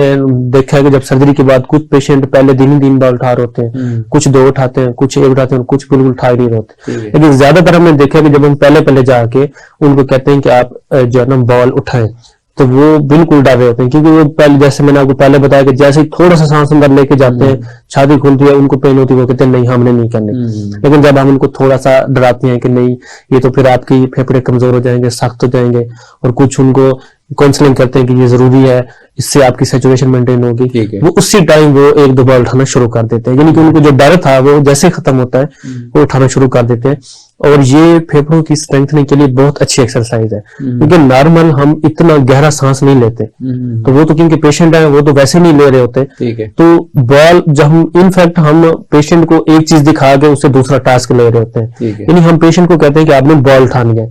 देखा है कि जब सर्जरी के बाद कुछ पेशेंट पहले दिन ही 3 बॉल उठा रहे होते हैं, कुछ 2 उठाते हैं, कुछ 1 उठाते हैं, कुछ बिल्कुल उठा ही नहीं होते। लेकिन ज्यादातर हमने देखा है कि जब हम पहले पहले जाके उनको कहते हैं कि आप जो है ना बॉल उठाएं, तो वो बिल्कुल डर रहे होते हैं, क्योंकि वो पहले, जैसे मैंने आपको पहले बताया कि जैसे ही थोड़ा सा सांस अंदर लेके जाते हैं, छाती खुलती है, उनको पेन होती है, वो कहते हैं नहीं हमने नहीं करनी। लेकिन जब हम उनको थोड़ा सा डराते हैं कि नहीं ये तो फिर आपकी फेफड़े कमजोर हो जाएंगे, सख्त हो जाएंगे, और कुछ उनको काउंसलिंग करते हैं कि ये जरूरी है, इससे आपकी सैचुरेशन मेंटेन होगी, वो उसी टाइम वो 1-2 बॉल उठाना शुरू कर देते हैं। यानी कि उनको जो डर था वो जैसे खत्म होता है वो उठाना शुरू कर देते हैं। और ये फेफड़ों की स्ट्रेंथनिंग के लिए बहुत अच्छी एक्सरसाइज है, क्योंकि नॉर्मल हम इतना गहरा सांस नहीं लेते, तो वो तो क्योंकि पेशेंट है वो तो वैसे नहीं ले रहे होते। ठीक है। तो बॉल जब हम इनफैक्ट हम पेशेंट को एक चीज दिखा के उससे दूसरा टास्क ले रहे होते हैं, यानी हम पेशेंट को कहते हैं कि आपने बॉल उठानी है,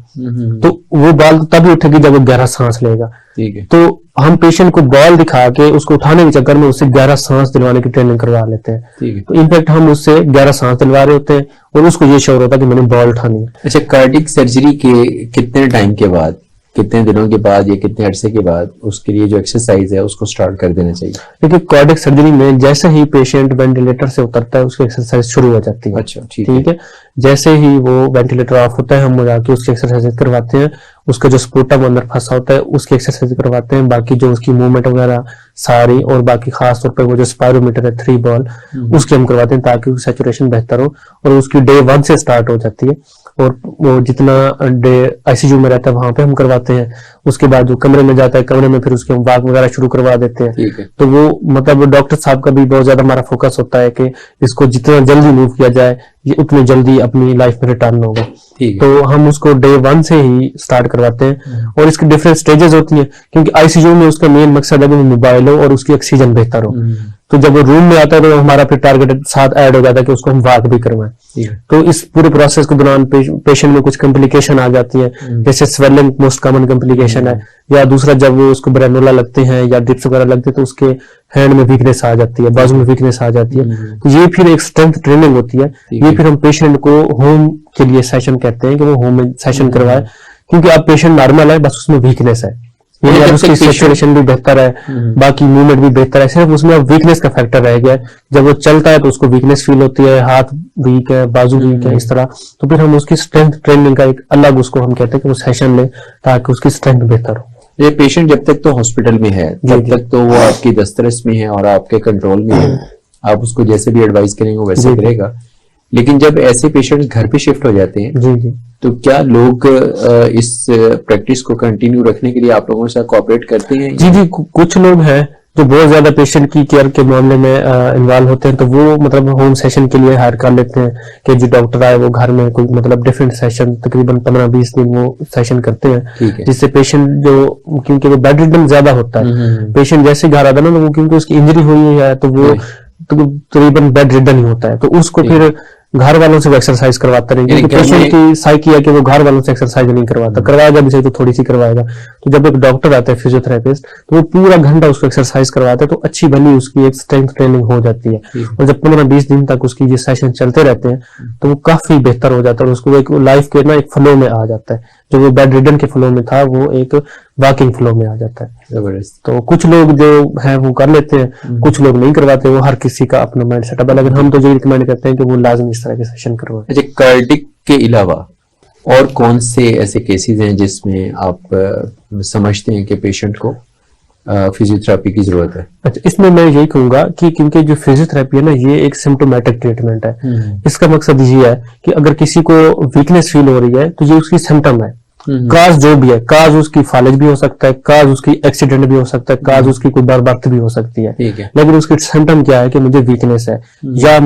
तो वो बॉल तभी उठेगी जब वो गहरा सांस लेगा। ठीक है। तो हम पेशेंट को बॉल दिखा के उसको उठाने के चक्कर में उससे गहरा सांस दिलवाने की ट्रेनिंग करवा लेते हैं। ठीक है। तो इनफैक्ट हम उससे गहरा सांस दिलवा रहे होते हैं और उसको ये श्योर होता है कि मैंने बॉल उठानी है। अच्छा, कार्डिक सर्जरी के कितने टाइम के बाद, कितने दिनों के बाद या कितने अरसे के बाद उसके लिए जो एक्सरसाइज है उसको स्टार्ट कर देना चाहिए? देखिए, कार्डिक सर्जरी में जैसे ही पेशेंट वेंटिलेटर से उतरता है उसकी एक्सरसाइज शुरू हो जाती है। अच्छा, ठीक है। जैसे ही वो वेंटिलेटर ऑफ होता है हम जाके उसकी एक्सरसाइज करवाते हैं, उसका जो स्पूटम अंदर फंसा होता है उसकी एक्सरसाइज करवाते हैं, बाकी जो उसकी मूवमेंट वगैरह सारी, और बाकी खास तौर पर वो जो स्पायरोमीटर है 3 बॉल उसकी हम करवाते हैं ताकि उसकी सैचुरेशन बेहतर हो, और उसकी डे 1 से स्टार्ट हो जाती है, और वो जितना डे आईसीयू में रहता है वहां पे हम करवाते हैं। उसके बाद जो कमरे में जाता है, कमरे में फिर उसके हम वॉक वगैरह शुरू करवा देते हैं। तो वो मतलब डॉक्टर साहब का भी बहुत ज्यादा हमारा फोकस होता है कि इसको जितना जल्दी मूव किया जाए ये उतनी जल्दी अपनी लाइफ में रिटर्न होगा। तो हम उसको डे 1 से ही स्टार्ट करवाते हैं, और इसकी डिफरेंट स्टेजेस होती हैं, क्योंकि आईसीयू में उसका मेन मकसद है कि वो मोबाइल हो और उसकी ऑक्सीजन बेहतर हो। तो जब वो रूम में आता है तो हमारा फिर टारगेट साथ ऐड हो जाता है कि उसको हम वॉक भी करवाएं। तो इस पूरे प्रोसेस के दौरान पेशेंट में कुछ कॉम्प्लिकेशन आ जाती है, जैसे स्वेलिंग मोस्ट कॉमन कॉम्प्लिकेशन है, या दूसरा जब वो उसको ब्रेनुला लगते हैं या ड्रिप्स वगैरह लगते हैं तो उसके हैंड में वीकनेस आ जाती है, बाजू में वीकनेस आ जाती है। तो ये फिर एक स्ट्रेंथ ट्रेनिंग होती है। ये फिर हम पेशेंट को होम के लिए सेशन कहते हैं कि वो होम में सेशन करवाए, क्योंकि आप पेशेंट नॉर्मल है, बस उसमें वीकनेस है, यानी जब उसकी तक patient- सर्कुलेशन भी बेहतर है, बाकी मूवमेंट भी बेहतर है, सिर्फ उसमें वीकनेस का फैक्टर रह गया है। जब वो चलता है तो उसको वीकनेस फील होती है, हाथ वीक है, बाजू वीक है, इस तरह। तो फिर हम उसकी स्ट्रेंथ ट्रेनिंग का एक अलग उसको हम कहते हैं कि वो सेशन ले, ताकि उसकी स्ट्रेंथ बेहतर हो। ये पेशेंट जब तक तो हॉस्पिटल में है जी, तब जी। तक तो वो आपकी दस्तरस में है और आपके कंट्रोल में है, आप उसको जैसे भी एडवाइस करेंगे वो वैसे जी, जी। करेगा। लेकिन जब ऐसे पेशेंट्स घर पे शिफ्ट हो जाते हैं जी जी तो क्या लोग इस प्रैक्टिस को कंटिन्यू रखने के लिए आप लोगों के साथ कोऑपरेट करते हैं? जी जी कुछ लोग हैं जो बहुत ज्यादा पेशेंट की केयर के मामले में इन्वॉल्व होते हैं, तो वो मतलब होम सेशन के लिए हायर कर लेते हैं कि जो डॉक्टर आए वो घर में कोई मतलब डिफरेंट सेशन तकरीबन 15-20 दिन वो सेशन करते ठीक है। हैं, जिससे पेशेंट जो, क्योंकि वो बेड रिडन ज्यादा होता है, पेशेंट जैसे घर आता है ना, तो वो क्योंकि उसकी इंजरी हुई है तो वो तो तकरीबन बेड रिडन ही होता है, तो उसको फिर घर वालों से वो एक्सरसाइज करवाता नहीं, यानी क्योंकि घर पेशेंट में- की साइकी है कि वो घर वालों से एक्सरसाइज नहीं करवाता, करवाएगा भी सही तो थोड़ी सी करवाएगा। तो जब एक डॉक्टर आता है फिजियोथेरेपिस्ट, तो वो पूरा घंटा उसको एक्सरसाइज करवाता है, तो अच्छी भली उसकी एक स्ट्रेंथ ट्रेनिंग हो जाती है। और जब 15-20 दिन तक उसकी ये सेशन चलते रहते हैं तो वो काफी बेहतर हो जाता है और उसको एक लाइफ के ना एक फ्लो में आ जाता है। जो वो बेड रिडन के फ्लो में था वो एक वॉकिंग फ्लो में आ जाता है। जबरदस्त। तो कुछ लोग जो है वो कर लेते हैं, कुछ लोग नहीं करवाते, वो हर किसी का अपना माइंड सेटअप है, लेकिन हम तो ये रिकमेंड करते हैं कि वो लाजमी इस तरह के सेशन करवाएं। अच्छा, कार्डिक के अलावा और कौन से ऐसे केसेस हैं जिसमें आप समझते हैं कि पेशेंट को फिजियोथेरेपी की जरूरत है? अच्छा, इसमें मैं यही कहूंगा कि क्योंकि जो फिजियोथेरेपी है ना, ये एक सिम्टोमेटिक ट्रीटमेंट है। इसका मकसद ये है कि अगर किसी को वीकनेस फील हो रही है तो ये उसकी सिम्टम है। काज जो भी है, काज उसकी फालिज भी हो सकता है, काज उसकी एक्सीडेंट भी हो सकता है, काज उसकी कोई बर्थ भी हो सकती है, ठीक है। लेकिन उसकी सिम्टम क्या है कि मुझे वीकनेस है, या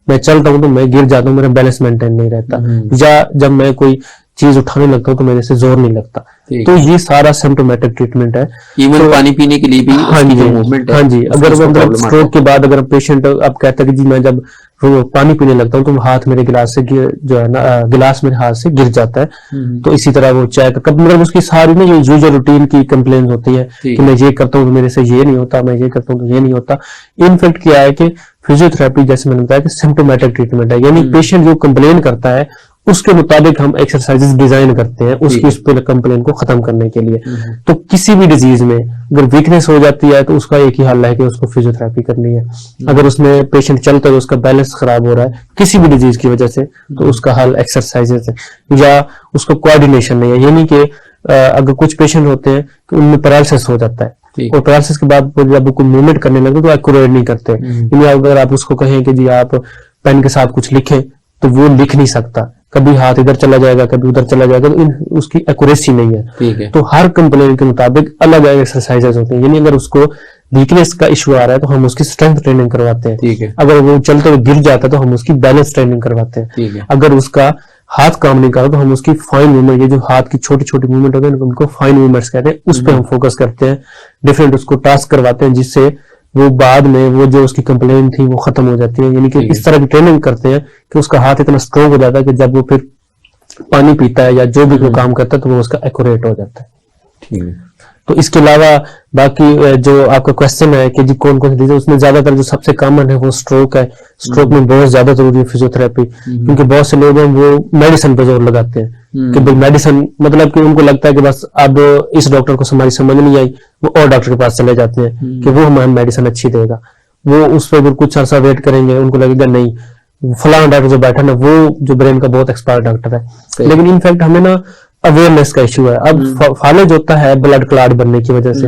मैं चलता हूं तो मैं गिर जाता हूँ, मेरा बैलेंस मेंटेन नहीं रहता, या जब मैं कोई चीज उठाने लगता हूँ तो मेरे से जोर नहीं लगता। ठीक तो है। ये सारा सिम्टोमेटिक ट्रीटमेंट है। इवन तो- पानी पीने के लिए भी हाँ उसकी जी, जो मूवमेंट है, हाँ जी, उसमें अगर उसको मतलब problem आता स्ट्रोक है। के बाद अगर पेशेंट अब कहता है कि जी मैं जब वो पानी पीने लगता हूँ तो हाथ मेरे गिलास से जो है ना, गिलास मेरे हाथ से गिर जाता है। तो इसी तरह वो चाय कब मतलब उसकी सारी ना ये यूजुअल रूटीन की कंप्लेन होती है ठीक कि मैं ये करता हूँ तो मेरे से ये नहीं होता, मैं ये करता हूँ तो ये नहीं होता। इनफैक्ट क्या है कि फिजियोथेरेपी जैसे मैंने बताया कि सिम्टोमेटिक ट्रीटमेंट है, यानी पेशेंट जो कंप्लेन करता है उसके मुताबिक हम एक्सरसाइजेस डिजाइन करते हैं उसकी उस कंप्लेन को खत्म करने के लिए। तो किसी भी डिजीज में अगर वीकनेस हो जाती है तो उसका एक ही हल है कि उसको फिजियोथेरेपी करनी है। अगर उसमें पेशेंट चलता है उसका बैलेंस खराब हो रहा है किसी भी डिजीज की वजह से, तो उसका हल एक्सरसाइजेस है, या उसका कोऑर्डिनेशन नहीं है, यानी कि अगर कुछ पेशेंट होते हैं कि उनमें पैरालिसिस हो जाता है ठीक। और पैरालिसिस के बाद वो जब कोई मूवमेंट करने लगते तो एक्यूरेट नहीं करते। यानी अगर आप उसको कहें कि जी आप पेन के साथ कुछ लिखें तो वो लिख नहीं सकता, कभी हाथ इधर चला जाएगा कभी उधर चला जाएगा, तो उसकी एक्यूरेसी नहीं है। ठीक है। तो हर कंप्लेन के मुताबिक अलग अलग एक्सरसाइजेस होते हैं, यानी अगर उसको वीकनेस का इशू आ रहा है तो हम उसकी स्ट्रेंथ ट्रेनिंग करवाते हैं। ठीक है। अगर वो चलते हुए गिर जाता है तो हम उसकी बैलेंस ट्रेनिंग करवाते हैं। ठीक है। अगर उसका हाथ काम नहीं कर रहा तो हम उसकी फाइन मूवमेंट, ये जो हाथ की छोटी छोटी मूवमेंट होते हैं उनको फाइन मूवमेंट्स कहते हैं, उस पर हम फोकस करते हैं, डिफरेंट उसको टास्क करवाते हैं, जिससे वो बाद में वो जो उसकी कंप्लेन थी वो खत्म हो जाती है। यानी कि इस तरह की ट्रेनिंग करते हैं कि उसका हाथ इतना स्ट्रोंग हो जाता है कि जब वो फिर पानी पीता है या जो भी कोई काम करता है तो वो उसका एक्यूरेट हो जाता है। ठीक है। तो इसके अलावा बाकी जो आपका क्वेश्चन है कि जी कौन कौन सी डिजीज, उसमें ज्यादातर जो सबसे कॉमन है वो स्ट्रोक है। स्ट्रोक में बहुत ज्यादा जरूरी है फिजियोथेरेपी, क्योंकि बहुत से लोग हैं वो मेडिसिन पे जोर लगाते हैं कि भाई मेडिसिन, मतलब कि उनको लगता है कि बस अब इस डॉक्टर को हमारी समझ नहीं आई, वो और डॉक्टर के पास चले जाते हैं कि वो हमें मेडिसिन अच्छी देगा। वो उस पर फिर कुछ अर्सा वेट करेंगे, उनको लगेगा नहीं फलाना डॉक्टर जो बैठा ना वो जो ब्रेन का बहुत एक्सपर्ट डॉक्टर है। लेकिन इनफैक्ट हमें ना अवेयरनेस का इशू है। अब फालिज होता है ब्लड क्लॉट बनने की वजह से,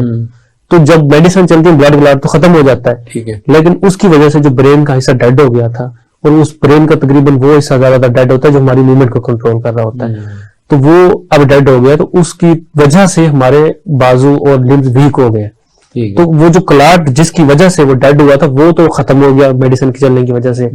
तो जब मेडिसिन चलती है ब्लड क्लॉट तो खत्म हो जाता है, ठीक है। लेकिन उसकी वजह से जो ब्रेन का हिस्सा डेड हो गया था, और उस ब्रेन का तकरीबन वो हिस्सा ज्यादा डेड होता है जो हमारी मूवमेंट को कंट्रोल कर रहा होता है, तो वो अब डेड हो गया, तो उसकी वजह से हमारे बाजू और लिम्स वीक हो गए। ठीक तो है। वो जो क्लॉट जिसकी वजह से वो डेड हुआ था वो तो खत्म हो गया मेडिसिन के चलने की वजह से,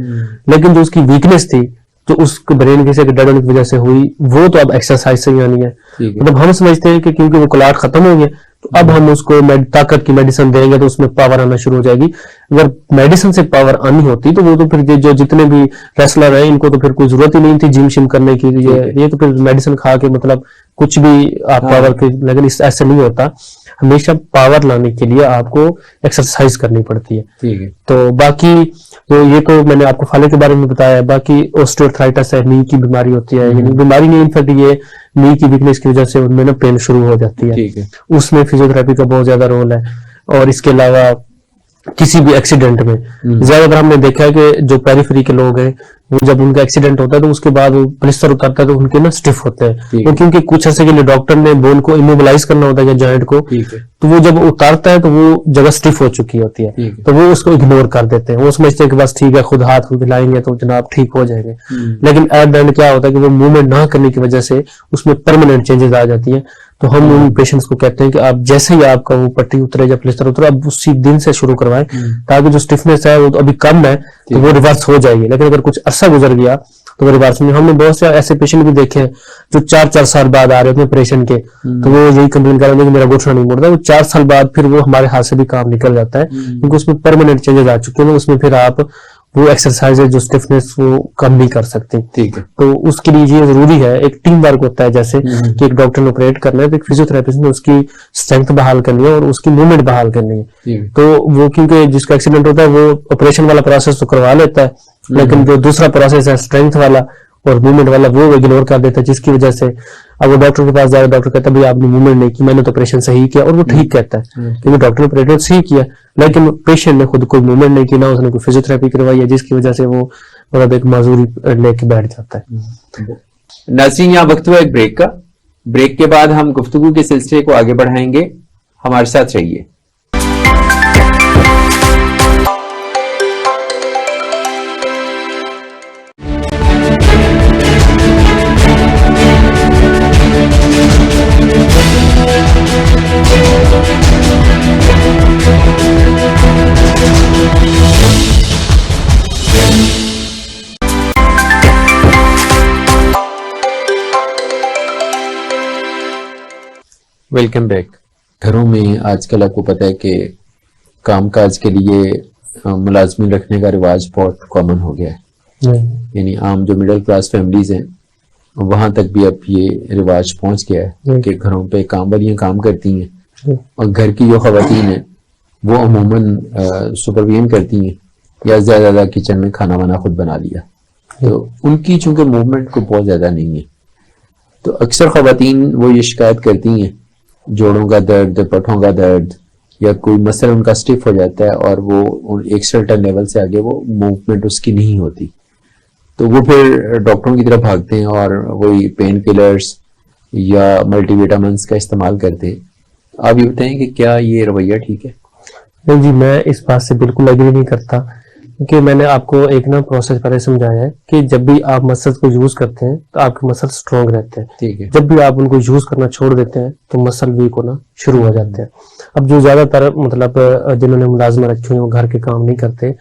लेकिन जो उसकी वीकनेस थी जो उस ब्रेन के डेड होने की वजह से हुई वो तो अब एक्सरसाइज से ही आनी है। ठीक है। मतलब हम समझते हैं कि क्योंकि वो क्लॉट खत्म हो गया तो अब हम उसको ताकत की मेडिसिन देंगे तो उसमें पावर आना शुरू हो जाएगी। अगर मेडिसिन से पावर आनी होती तो वो तो फिर जो जितने भी रेसलर हैं इनको तो फिर कोई जरूरत ही नहीं थी जिम शिम करने की, ये तो फिर मेडिसिन खा के मतलब कुछ भी आप पावर के, लेकिन इस ऐसे नहीं होता। हमेशा पावर लाने के लिए आपको एक्सरसाइज करनी पड़ती है। ठीक है। तो बाकी तो ये तो मैंने आपको फाले के बारे में बताया। बाकी ऑस्टियोआर्थराइटिस है, नी की बीमारी होती है, यानी बीमारी नहीं इनफैक्ट ये नी की वीकनेस की वजह से उनमें ना पेन शुरू हो जाती है। ठीक है। उसमें फिजियोथेरेपी का बहुत ज्यादा रोल है। और इसके अलावा किसी भी एक्सीडेंट में ज्यादातर हमने देखा है कि जो पेरिफेरी के लोग हैं वो जब उनका एक्सीडेंट होता है तो उसके बाद वो प्लिस्टर उतारता है तो उनके ना स्टिफ होते हैं, वो क्योंकि कुछ अर्से के लिए डॉक्टर ने बोन को इमोबिलाइज करना होता है या जॉइंट को, तो वो जब उतारता है तो वो जगह स्टिफ हो चुकी होती है, तो वो उसको इग्नोर कर देते हैं। वो समझते हैं कि बस ठीक है, खुद हाथ हिलाएंगे तो जनाब ठीक हो जाएंगे। लेकिन एट द एंड क्या होता है कि वो मूवमेंट ना करने की वजह से उसमें परमानेंट चेंजेस आ जाती है। तो हम उन पेशेंट्स को कहते हैं कि आप जैसे ही आपका वो पट्टी उतरे या प्लिस्टर उतरे, आप उसी दिन से शुरू करवाएं, ताकि जो स्टिफनेस है वो तो अभी कम है तो वो रिवर्स हो जाएगी। लेकिन अगर कुछ अरसा गुजर गया तो वो रिवर्स नहीं। हमने बहुत से ऐसे पेशेंट भी देखे हैं जो 4-4 साल बाद आ रहे थे ऑपरेशन के, तो वो यही कंप्लेन कर रहे थे कि मेरा घुटना नहीं मुड़ता। वो 4 साल बाद फिर वो हमारे हाथ से भी काम निकल जाता है, क्योंकि उसमें परमानेंट चेंजेस आ चुके हैं। उसमें फिर आप वो एक्सरसाइज जो स्टिफनेस वो कम नहीं कर सकते। ठीक है। तो उसके लिए ये जरूरी है, एक टीम वर्क होता है, जैसे कि एक डॉक्टर ने ऑपरेट करना है तो एक फिजियोथेरेपिस्ट ने उसकी स्ट्रेंथ बहाल करनी है और उसकी मूवमेंट बहाल करनी है। तो वो क्योंकि जिसका एक्सीडेंट होता है वो ऑपरेशन वाला प्रोसेस तो करवा लेता है, लेकिन जो दूसरा प्रोसेस है स्ट्रेंथ वाला और मूवमेंट वाला वो इग्नोर कर देता है, जिसकी वजह से अब वो डॉक्टर के पास जाए, डॉक्टर कहता है भाई आपने मूवमेंट नहीं की, मैंने तो ऑपरेशन सही किया, और वो ठीक कहता है क्योंकि डॉक्टर ने ऑपरेशन सही किया, लेकिन पेशेंट ने खुद कोई मूवमेंट नहीं की, ना उसने कोई फिजियोथेरेपी करवाई है, जिसकी वजह से वो मतलब एक माजूरी लेके बैठ जाता है। नाज़रीन, यहाँ वक्त हुआ एक ब्रेक का। ब्रेक के बाद हम गुफ्तगू के सिलसिले को आगे बढ़ाएंगे, हमारे साथ रहिए। Welcome back. घरों में आजकल आपको पता है कि कामकाज के लिए मुलाजमी रखने का रिवाज बहुत कॉमन हो गया है। यानी आम जो मिडिल क्लास फैमिलीज हैं वहां तक भी अब ये रिवाज पहुंच गया है कि घरों पे काम वालियां काम करती हैं और घर की जो खवातीन हैं वो अमूमन सुपरविजन करती हैं या ज्यादा किचन में खाना वाना खुद बना लिया। तो उनकी चूंकि मूवमेंट को बहुत ज्यादा नहीं है, तो अक्सर खवातीन वो ये शिकायत करती हैं जोड़ों का दर्द, पठों का दर्द, या कोई मसल उनका स्टिफ हो जाता है और वो एक सर्टेन लेवल से आगे वो मूवमेंट उसकी नहीं होती, तो वो फिर डॉक्टरों की तरफ भागते हैं और वही पेन किलर्स या मल्टीविटामिन्स का इस्तेमाल करते हैं। आप ये बताएं कि क्या ये रवैया ठीक है? नहीं जी, मैं इस बात से बिल्कुल एग्री नहीं करता, क्योंकि मैंने आपको एक ना प्रोसेस पहले समझाया है कि जब भी आप मसल्स को यूज करते हैं तो आपके मसल स्ट्रॉन्ग रहते हैं। ठीक है। जब भी आप उनको यूज करना छोड़ देते हैं तो मसल वीक होना शुरू हो जाते हैं। अब जो ज्यादातर मतलब जिन्होंने मुलाजमा रखी हुई वो घर के काम नहीं करते,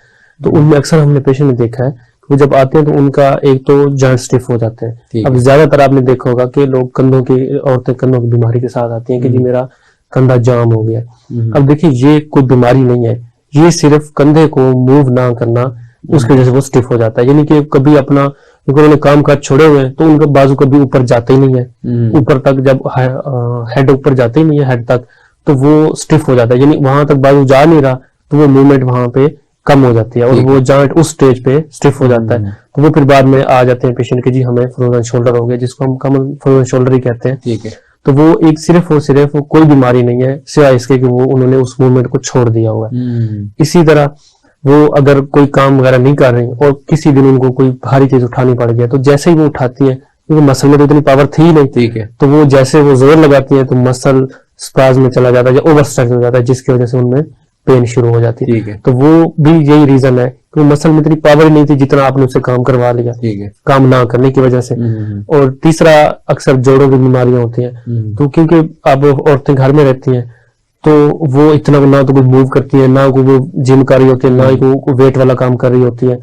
तो उनमें अक्सर हमने पेशेंट में देखा है वो जब आते हैं तो उनका एक तो जॉइंट स्टिफ हो जाते हैं। अब ज्यादातर आपने देखा होगा कि लोग कंधों की, औरतें कंधों की बीमारी के साथ आती हैं कि जी मेरा कंधा जाम हो गया। अब देखिए ये कोई बीमारी नहीं है, ये सिर्फ कंधे को मूव ना करना उसकी वजह से वो स्टिफ हो जाता है। यानी कि कभी अपना उन्होंने काम काज छोड़े हुए हैं तो उनका बाजू कभी ऊपर जाते ही नहीं है, ऊपर तक जब हेड ऊपर जाते ही नहीं है हेड तक, तो वो स्टिफ हो जाता है। यानी वहां तक बाजू जा नहीं रहा तो वो मूवमेंट वहां पे कम हो जाती है और वो जॉइंट उस स्टेज पे स्टिफ हो जाता है। तो वो फिर बाद में आ जाते हैं पेशेंट के जी हमें फ्रोजन शोल्डर हो गया, जिसको हम कॉमन फ्रोजन शोल्डर ही कहते हैं। ठीक है। तो वो एक सिर्फ और सिर्फ कोई बीमारी नहीं है सिवाय इसके कि वो उन्होंने उस मूवमेंट को छोड़ दिया हुआ है। इसी तरह वो अगर कोई काम वगैरह नहीं कर रही और किसी दिन उनको कोई भारी चीज उठानी पड़ गया तो जैसे ही वो उठाती है, क्योंकि मसल में तो इतनी पावर थी ही नहीं, ठीक है, तो वो जैसे वो जोर लगाती है तो मसल स्पाज में चला जाता है या ओवर स्ट्रेच हो जाता है, जिसकी वजह से उनमें पेन शुरू हो जाती है। तो वो भी यही रीजन है कि मसल में इतनी पावर ही नहीं थी जितना आपने उससे काम करवा लिया, ठीक है, काम ना करने की वजह से। और तीसरा अक्सर जोड़ों की बीमारियां होती हैं, तो क्योंकि अब औरतें घर में रहती हैं तो वो इतना ना तो कोई मूव करती है, ना कोई वो जिम कर रही होती है, ना ही कोई वेट वाला काम कर रही होती है,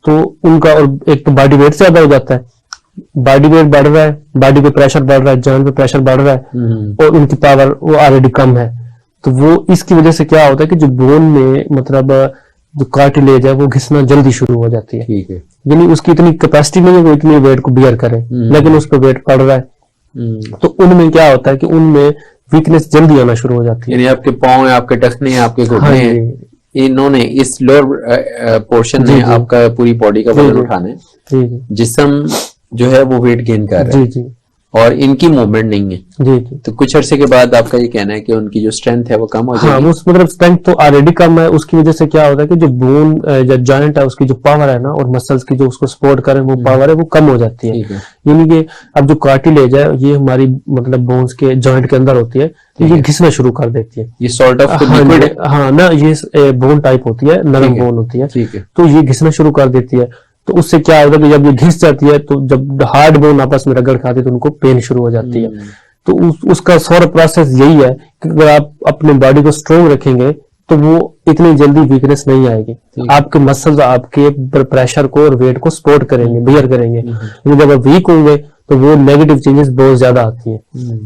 तो उनका और एक तो बॉडी वेट ज्यादा हो जाता है, बॉडी वेट बढ़ रहा है, बॉडी पे प्रेशर बढ़ रहा है, जॉइंट पे प्रेशर बढ़ रहा है और उनकी पावर वो ऑलरेडी कम है। तो वो इसकी वजह से क्या होता है कि जो बोन में मतलब जो कार्टिलेज है वो घिसना जल्दी शुरू हो जाती है। ठीक है। यानी उसकी इतनी कैपेसिटी नहीं है वो इतनी वेट को बियर करे, लेकिन उस पर वेट पड़ रहा है। तो उनमें क्या होता है कि उनमें वीकनेस जल्दी आना शुरू हो जाती है। यानी आपके पाँव है, आपके टखने हैं, आपके घुटने हैं, इन्होंने इस लोअर पोर्शन में आपका पूरी बॉडी का वजन उठाना है, जिस्म जो है वो वेट गेन कर रहा है। और इनकी मूवमेंट नहीं है, जी जी। तो कुछ अरसे के बाद आपका ये कहना है कि उनकी जो स्ट्रेंथ है वो कम हो हाँ, जाएगी। वो मतलब स्ट्रेंथ तो ऑलरेडी कम है, उसकी वजह से क्या होता है कि जो बोन या जॉइंट है उसकी जो पावर है ना, और मसल्स की जो उसको सपोर्ट करे वो पावर है वो कम हो जाती है। ठीक है। यानी कि अब जो कार्टिलेज है ये हमारी मतलब बोन्स के जॉइंट के अंदर होती है, तो ये घिसना शुरू कर देती है। ये सॉर्ट ऑफ हाँ लिक्विड है। हाँ ना, ये बोन टाइप होती है, नरम ठीक है, बोन होती है, ठीक है। तो ये घिसना शुरू कर देती है। तो उससे क्या होता है कि जब ये घिस जाती है तो जब हार्ड बोन आपस में रगड़ खाती है तो उनको पेन शुरू हो जाती है। तो उसका सौर प्रोसेस यही है कि अगर आप अपने बॉडी को स्ट्रोंग रखेंगे तो वो इतनी जल्दी वीकनेस नहीं आएगी। आपके मसल्स आपके प्रेशर को और वेट को सपोर्ट करेंगे, बियर करेंगे। लेकिन जब आप वीक होंगे तो वो नेगेटिव चेंजेस बहुत ज्यादा आती है।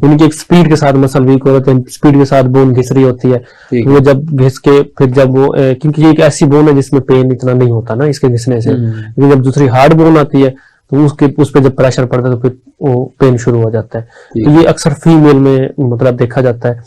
उनकी एक स्पीड के साथ मसल वीक हो जाते हैं, स्पीड के साथ बोन घिस रही होती है। वो जब घिस के फिर जब वो क्योंकि ये एक ऐसी बोन है जिसमें पेन इतना नहीं होता ना इसके घिसने से, लेकिन जब दूसरी हार्ड बोन आती है तो उस पे जब प्रेशर पड़ता है तो फिर वो पेन शुरू हो जाता है। तो ये अक्सर फीमेल में मतलब देखा जाता है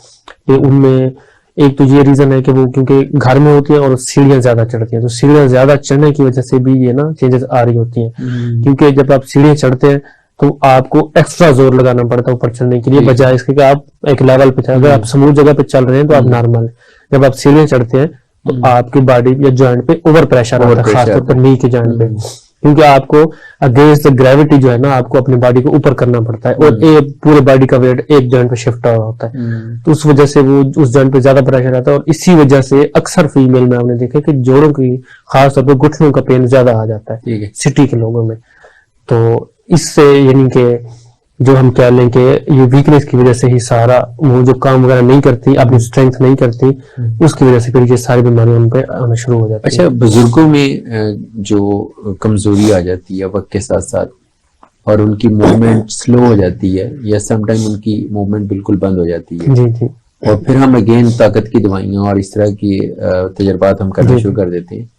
कि उनमें एक तो ये रीजन है कि वो क्योंकि घर में होती है और सीढ़ियां ज्यादा चढ़ती हैं, तो सीढ़ियां ज्यादा चढ़ने की वजह से भी ये ना चेंजेस आ रही होती हैं। क्योंकि जब आप सीढ़ियां चढ़ते हैं तो आपको एक्स्ट्रा जोर लगाना पड़ता है ऊपर चढ़ने के लिए, बजाय इसके कि आप एक लेवल पे अगर आप स्मूथ जगह पे चल रहे हैं तो आप नॉर्मल है। जब आप सीढ़ियां चढ़ते हैं तो आपकी बॉडी या जॉइंट पे ओवर प्रेशर आता है, खासतौर पर नी के जॉइंट पे, क्योंकि आपको अगेंस्ट द ग्रेविटी जो है ना आपको अपनी बॉडी को ऊपर करना पड़ता है और एक पूरे बॉडी का वेट एक जॉइंट पे शिफ्ट हो रहा होता है। तो उस वजह से वो उस जॉइंट पे ज्यादा प्रेशर आता है और इसी वजह से अक्सर फीमेल में हमने देखा कि जोड़ों की खासतौर पर घुटनों का पेन ज्यादा आ जाता है सिटी के लोगों में। तो इससे यानी कि जो हम कह लें कि ये वीकनेस की वजह से ही सारा वो जो काम वगैरह नहीं करती, अपनी स्ट्रेंथ नहीं करती, उसकी वजह से फिर ये सारी बीमारियां उन पे आना शुरू हो जाती है। अच्छा, बुजुर्गों में जो कमजोरी आ जाती है वक्त के साथ साथ और उनकी मूवमेंट स्लो हो जाती है या समटाइम उनकी मूवमेंट बिल्कुल बंद हो जाती है, जी जी, और फिर हम अगेन ताकत की दवाइयां और इस तरह की तजर्बात हम करना शुरू कर देते हैं,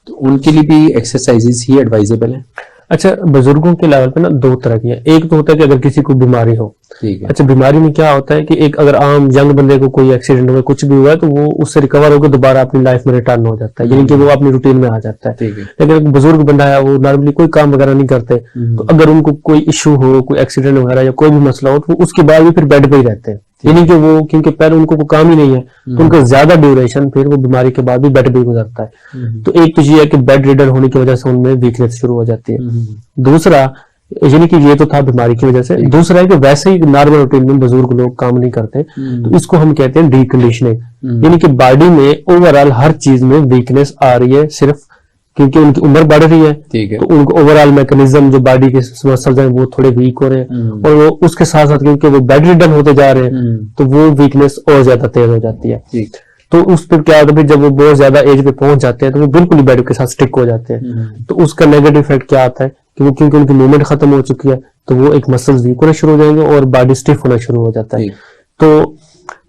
तो उनके लिए भी एक्सरसाइजेस ही एडवाइजेबल है। अच्छा, बुजुर्गों के लेवल पे ना दो तरह की है। एक तो होता है कि अगर किसी को बीमारी हो, ठीक है। अच्छा, बीमारी में क्या होता है कि एक अगर आम यंग बंदे को कोई एक्सीडेंट हुआ, कुछ भी हुआ है, तो वो उससे रिकवर होकर दोबारा अपनी लाइफ में रिटर्न हो जाता है, यानी कि वो अपनी रूटीन में आ जाता है। ठीक है। लेकिन एक बुजुर्ग बंदा है वो नॉर्मली कोई काम वगैरह नहीं करते, तो अगर उनको कोई इश्यू हो, कोई एक्सीडेंट वगैरह या कोई भी मसला हो, तो उसके बाद भी फिर बेड पे ही रहते हैं, यानी कि वो क्योंकि पहले उनको कोई काम ही नहीं है तो उनका ज्यादा ड्यूरेशन फिर वो बीमारी के बाद भी बेड पे ही गुजरता है। तो एक तो ये है कि बेड रिडन होने की वजह से उनमें वीकनेस शुरू हो जाती है। दूसरा यानी कि ये तो था बीमारी की वजह से, दूसरा है कि वैसे ही नॉर्मल रूटीन में बुजुर्ग लोग काम नहीं करते, तो इसको हम कहते हैं डीकंडीशनिंग, यानी कि बॉडी में ओवरऑल हर चीज में वीकनेस आ रही है सिर्फ क्योंकि उनकी उम्र बढ़ रही है, तो उनको ओवरऑल मैकेनिज्म जो बॉडी के मसल्स हैं वो थोड़े वीक हो रहे हैं, और वो उसके साथ साथ क्योंकि वो बेड रिडन होते जा रहे हैं तो वो वीकनेस और ज्यादा तेज हो जाती है। तो उस पर क्या होता है, जब वो बहुत ज्यादा एज पे पहुंच जाते हैं तो वो बिल्कुल ही बेड के साथ स्टिक हो जाते हैं। तो उसका नेगेटिव इफेक्ट क्या आता है कि वो क्योंकि उनकी मूवमेंट खत्म हो चुकी है तो वो एक मसल्स वीक होना शुरू हो जाएंगे और बॉडी स्टिफ होना शुरू हो जाता है। तो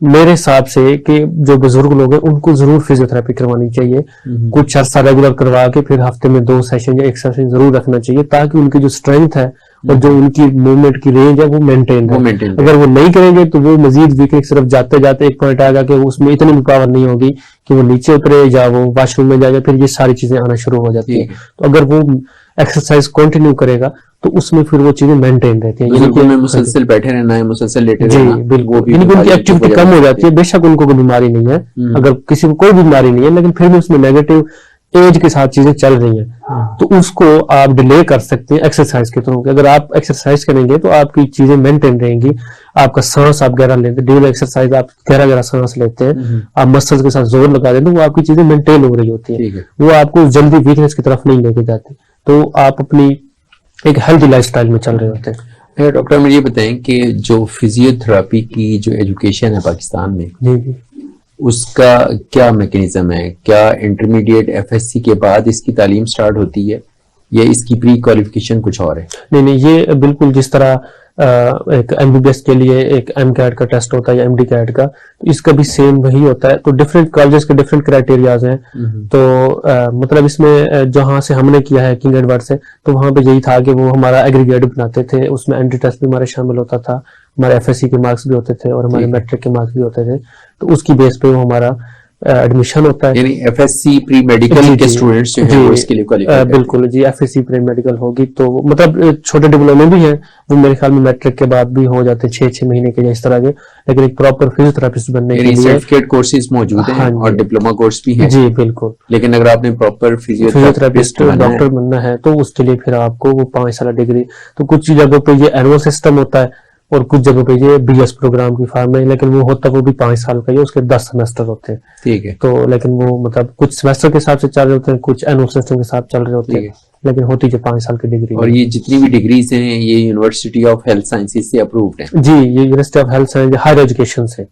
मेरे हिसाब से कि जो बुजुर्ग लोग हैं उनको जरूर फिजियोथेरेपी करवानी चाहिए, कुछ अर्सा रेगुलर करवा के फिर हफ्ते में 2 सेशन या 1 सेशन जरूर रखना चाहिए, ताकि उनकी जो स्ट्रेंथ है और जो उनकी मूवमेंट की रेंज है वो मेंटेन रहे। अगर वो नहीं करेंगे तो वो मजीद वीकनेस सिर्फ जाते जाते एक पॉइंट आएगा कि उसमें इतनी भी पावर नहीं होगी कि वो नीचे उतरे या वो वॉशरूम में जाए, फिर ये सारी चीजें आना शुरू हो जाती है। तो अगर वो एक्सरसाइज कंटिन्यू करेगा तो उसमें फिर वो चीजें मेंटेन रहती हैं, यानी कि मुसलसल बैठे रहना है, मुसलसल लेटे रहना, जी बिल्कुल, यानी कि उनकी एक्टिविटी कम हो जाती है। बेशक उनको कोई बीमारी नहीं है, अगर किसी को कोई बीमारी नहीं है, लेकिन फिर भी उसमें नेगेटिव एज के साथ चीजें चल रही हैं, तो उसको आप डिले कर सकते हैं एक्सरसाइज के थ्रू। अगर आप एक्सरसाइज करेंगे तो आपकी चीजें मेंटेन रहेंगी, आपका सांस आप गहरा लेते हैं, ड्यूल एक्सरसाइज आप गहरा गहरा सांस लेते हैं, आप मसल्स के साथ जोर लगा देते हैं, तो वो आपकी चीजें मेंटेन हो रही होती है, वो आपको जल्दी वीकनेस की तरफ नहीं लेके जाती, तो आप अपनी एक हेल्थी लाइफस्टाइल में चल रहे होते हैं। डॉक्टर मुझे ये बताएं कि जो फिजियोथेरेपी की जो एजुकेशन है पाकिस्तान में, जी उसका क्या मैकेनिज्म है? क्या इंटरमीडिएट एफएससी के बाद इसकी तालीम स्टार्ट होती है या इसकी प्री क्वालिफिकेशन कुछ और है? नहीं, ये बिल्कुल जिस तरह एक एमबीबीएस के लिए एक एमकैट का टेस्ट होता है या एमडी कैट का, तो इसका भी सेम वही होता है। तो डिफरेंट कॉलेजेस के डिफरेंट क्राइटेरियाज हैं। तो मतलब इसमें जहां से हमने किया है किंग एडवर्ड से, तो वहां पे यही था कि वो हमारा एग्रीगेट बनाते थे, उसमें एंट्री टेस्ट भी हमारे शामिल होता था, हमारे एफएससी के मार्क्स भी होते थे और हमारे मैट्रिक के मार्क्स भी होते थे। तो उसकी बेस पे वो हमारा एडमिशन होता है। यानी एफएससी प्री मेडिकल के स्टूडेंट्स जो हैं वो इसके लिए क्वालिफाई बिल्कुल जी, एफएससी प्री मेडिकल होगी तो मतलब छोटे डिप्लोमे भी हैं वो मेरे ख्याल में मैट्रिक के बाद भी हो जाते हैं 6 महीने के या इस तरह के, लेकिन एक प्रॉपर फिजियोथेरेपिस्ट बनने के लिए सर्टिफिकेट कोर्सेज मौजूद हैं और डिप्लोमा कोर्स भी है जी बिल्कुल। लेकिन अगर आपने प्रॉपर फिजियोथेरेपिस्ट डॉक्टर बनना है तो उसके लिए फिर आपको वो 5 साल डिग्री, तो कुछ जगहों पे ये एनुअल सिस्टम होता है और कुछ जगहों पे ये बीएस प्रोग्राम की फॉर्म है, लेकिन वो होता वो भी 5 साल का ही, उसके 10 सेमेस्टर होते हैं। ठीक है। तो लेकिन वो मतलब कुछ सेमेस्टर के हिसाब से चल रहे होते हैं, कुछ एनुअल सिस्टम के साथ चल रहे होते हैं, लेकिन होती जो 5 साल की डिग्री। और ये जितनी भी डिग्रीज हैं ये यूनिवर्सिटी ऑफ हेल्थ साइंसेज से अप्रूव्ड है जी, ये university of health science higher education से।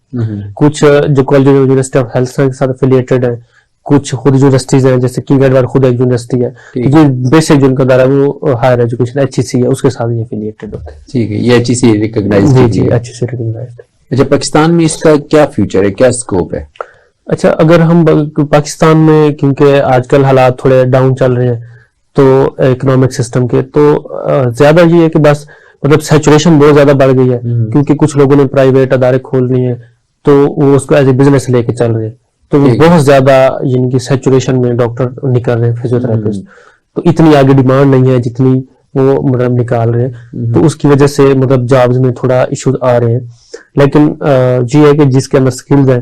कुछ जो college university of health science के साथ एफिलिएटेड है, कुछ खुद यूनिवर्सिटीज हैं जैसे किंग एडवर्ड खुद एक यूनिवर्सिटी है, तो ये बेसिक जिनका दायरा वो हायर एजुकेशन एचईसी है उसके साथ ये एफिलिएटेड होते हैं। ठीक है, ये एचईसी रिकॉग्नाइज्ड जी जी, एचईसी रिकॉग्नाइज्ड। अच्छा, पाकिस्तान में इसका क्या फ्यूचर है, क्या स्कोप है? अच्छा, अगर हम पाकिस्तान में, क्योंकि आजकल हालात थोड़े डाउन चल रहे हैं तो इकोनॉमिक सिस्टम के, तो ज्यादा ये है कि बस मतलब सैचुरेशन बहुत ज्यादा बढ़ गई है, क्योंकि कुछ लोगों ने प्राइवेट अदारे खोल लिए हैं तो वो उसको एज ए बिजनेस लेके चल रहे हैं, तो वो बहुत ज्यादा यानी कि सैचुरेशन में डॉक्टर निकल रहे हैं फिजियोथेरेपिस्ट, तो इतनी आगे डिमांड नहीं है जितनी वो मतलब निकाल रहे हैं, तो उसकी वजह से मतलब जॉब्स में थोड़ा इश्यूज आ रहे हैं। लेकिन ये है कि जिसके अंदर स्किल्स है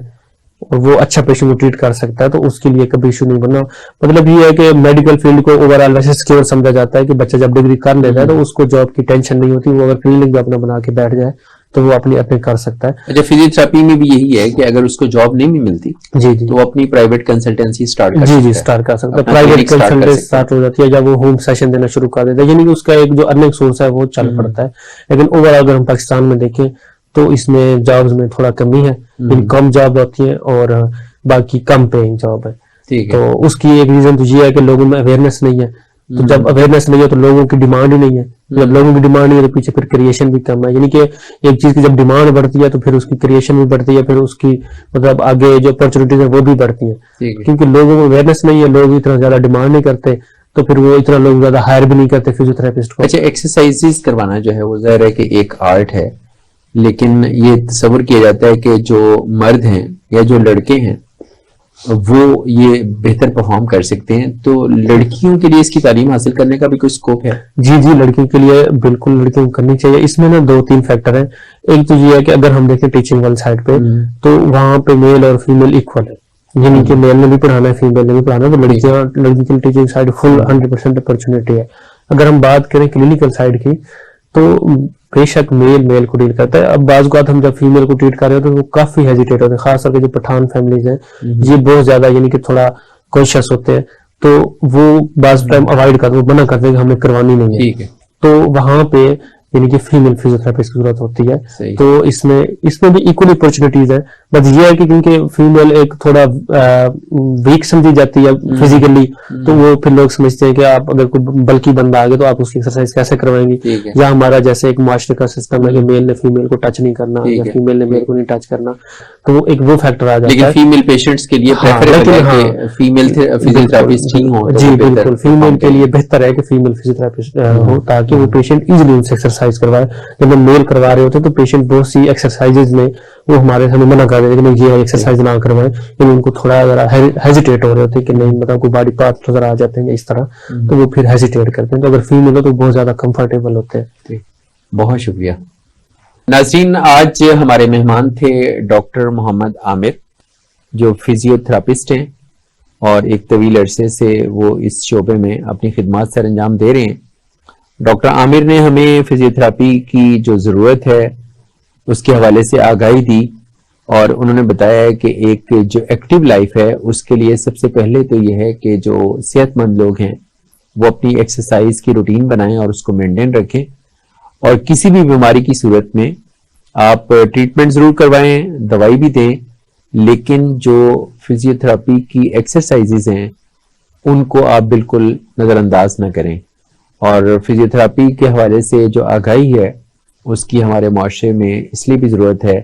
और वो अच्छा पेशेंट को ट्रीट कर सकता है तो उसके लिए कभी इशू नहीं बनना। मतलब ये है कि मेडिकल फील्ड को ओवरऑल वैसे सिक्योर समझा जाता है कि बच्चा जब डिग्री कर लेता है तो उसको जॉब की टेंशन नहीं होती, वो अगर क्लिनिक भी अपना बना के बैठ जाए तो वो अपने कर सकता है। अच्छा, फिजियोथेरेपी में भी यही है कि अगर उसको जॉब नहीं भी मिलती जी जी तो वो अपनी प्राइवेट कंसल्टेंसी स्टार्ट कर जी स्टार्ट कर सकता है, प्राइवेट कंसल्टेंसी स्टार्ट हो जाती है या वो होम सेशन देना शुरू कर देता है, यानी कि उसका एक जो अर्निंग सोर्स है वो चल पड़ता है। लेकिन ओवरऑल अगर हम पाकिस्तान में देखें तो इसमें जॉब्स में थोड़ा कमी है, कम जॉब होती है और बाकी कम पेइंग जॉब है। तो उसकी एक रीजन तो ये है कि लोगों में अवेयरनेस नहीं है, तो जब अवेयरनेस नहीं है तो लोगों की डिमांड ही नहीं है, जब लोगों की डिमांड नहीं है तो पीछे फिर क्रिएशन भी कम है, यानी कि एक चीज की जब डिमांड बढ़ती है तो फिर उसकी क्रिएशन भी बढ़ती है, फिर उसकी मतलब आगे जो अपॉर्चुनिटीज है वो भी बढ़ती है, क्योंकि लोगों को अवेयरनेस नहीं है, लोग इतना ज्यादा डिमांड नहीं करते तो फिर वो इतना लोग ज्यादा हायर भी नहीं करते फिजियोथेरेपिस्ट को। अच्छा, एक्सरसाइजेस करवाना जो है वो जाहिर है कि एक आर्ट है, लेकिन ये तस्वर किया जाता है कि जो मर्द हैं या जो लड़के हैं वो ये बेहतर परफॉर्म कर सकते हैं, तो लड़कियों के लिए इसकी तालीम हासिल करने का भी कोई स्कोप है? जी जी, लड़कियों के लिए बिल्कुल लड़कियों को करनी चाहिए। इसमें ना 2-3 फैक्टर हैं। एक तो ये है कि अगर हम देखें टीचिंग वाली साइड पे तो वहां पे मेल और फीमेल इक्वल है, यानी कि मेल ने भी पढ़ाना है फीमेल ने भी पढ़ाना है, तो लड़की की टीचिंग साइड फुल 100% अपॉर्चुनिटी है। अगर हम बात करें क्लिनिकल साइड की तो बेशक मेल को डील करता है। अब बाज़ बात हम जब फीमेल को ट्रीट कर रहे होते हैं तो वो काफी हेजिटेट होते हैं, खास करके जो पठान फैमिलीज हैं ये बहुत ज्यादा यानी कि थोड़ा कॉन्शियस होते हैं, तो वो बाज़ टाइम अवॉइड करते हैं, मना करते हैं कि हमें करवानी नहीं है। तो वहां पे यानी कि फीमेल फिजियोथेरेपिस्ट की जरूरत होती है। तो इसमें भी इक्वली अपॉर्चुनिटीज है, बस ये है कि क्योंकि फीमेल एक थोड़ा वीक समझी जाती है फिजिकली, तो वो फिर लोग समझते हैं कि आप अगर कोई बल्कि बंदा आ गया तो आप उसकी एक्सरसाइज कैसे करवाएंगे, या हमारा जैसे एक मास्टर का सिस्टम है कि मेल ने फीमेल को टच नहीं करना या फीमेल ने मेल को नहीं टच करना, तो वो एक वो फैक्टर आ जाता है। लेकिन फीमेल पेशेंट्स के लिए प्रेफरेबल है कि फीमेल फिजियोथेरेपिस्ट ही हो। जी बिल्कुल, फीमेल के लिए बेहतर है कि फीमेल फिजियोथेरेपिस्ट हो, ताकि वो पेशेंट इजीली उनसे एक्सरसाइज करवाए। जब हम मेल करवा रहे होते हैं तो पेशेंट बहुत सी एक्सरसाइजेज में वो हमारे हमें मना कर देते हैं कि ये एक्सरसाइज ना करवाएं, लेकिन उनको थोड़ा जरा हेजिटेट हो रहे होते हैं कि नहीं मतलब कोई बॉडी पार्ट नजर आ जाते हैं इस तरह, तो वो फिर हेजिटेट करते हैं। तो अगर फीमेल हो तो बहुत ज्यादा कंफर्टेबल होते हैं। बहुत शुक्रिया नाज़रीन, आज हमारे मेहमान थे डॉक्टर मोहम्मद आमिर जो फिजियोथेरापिस्ट हैं और एक तवील अरसे से वो इस शोबे में अपनी खिदमत सर अंजाम दे रहे हैं। डॉक्टर आमिर ने हमें फिजियोथेरापी की जो ज़रूरत है उसके हवाले से आगाही दी और उन्होंने बताया है कि एक जो एक्टिव लाइफ है उसके लिए सबसे पहले तो यह है कि जो सेहतमंद लोग हैं वो अपनी एक्सरसाइज की रूटीन बनाएं और उसको मेंटेन रखें, और किसी भी बीमारी की सूरत में आप ट्रीटमेंट ज़रूर करवाएं, दवाई भी दें, लेकिन जो फिजियोथेरापी की एक्सरसाइजेज हैं उनको आप बिल्कुल नज़रअंदाज ना करें। और फिजियोथेरापी के हवाले से जो आगाही है उसकी हमारे माशरे में इसलिए भी ज़रूरत है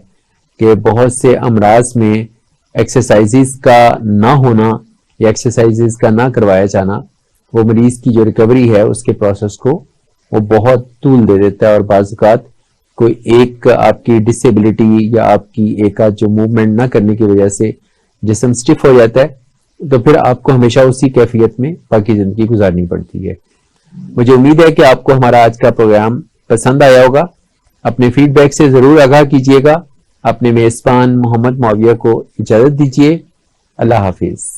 कि बहुत से अमराज में एक्सरसाइजेज का ना होना या एक्सरसाइजेज का ना करवाया जाना वो मरीज़ की जो रिकवरी है उसके प्रोसेस को वो बहुत तूल दे देता है, और बाज़ औक़ात कोई एक आपकी डिसेबिलिटी या आपकी एक आध जो मूवमेंट ना करने की वजह से जिस्म स्टिफ हो जाता है, तो फिर आपको हमेशा उसी कैफियत में बाकी जिंदगी गुजारनी पड़ती है। मुझे उम्मीद है कि आपको हमारा आज का प्रोग्राम पसंद आया होगा। अपने फीडबैक से जरूर आगाह कीजिएगा। अपने मेजबान मोहम्मद मुआविया को इजाजत दीजिए। अल्लाह हाफिज।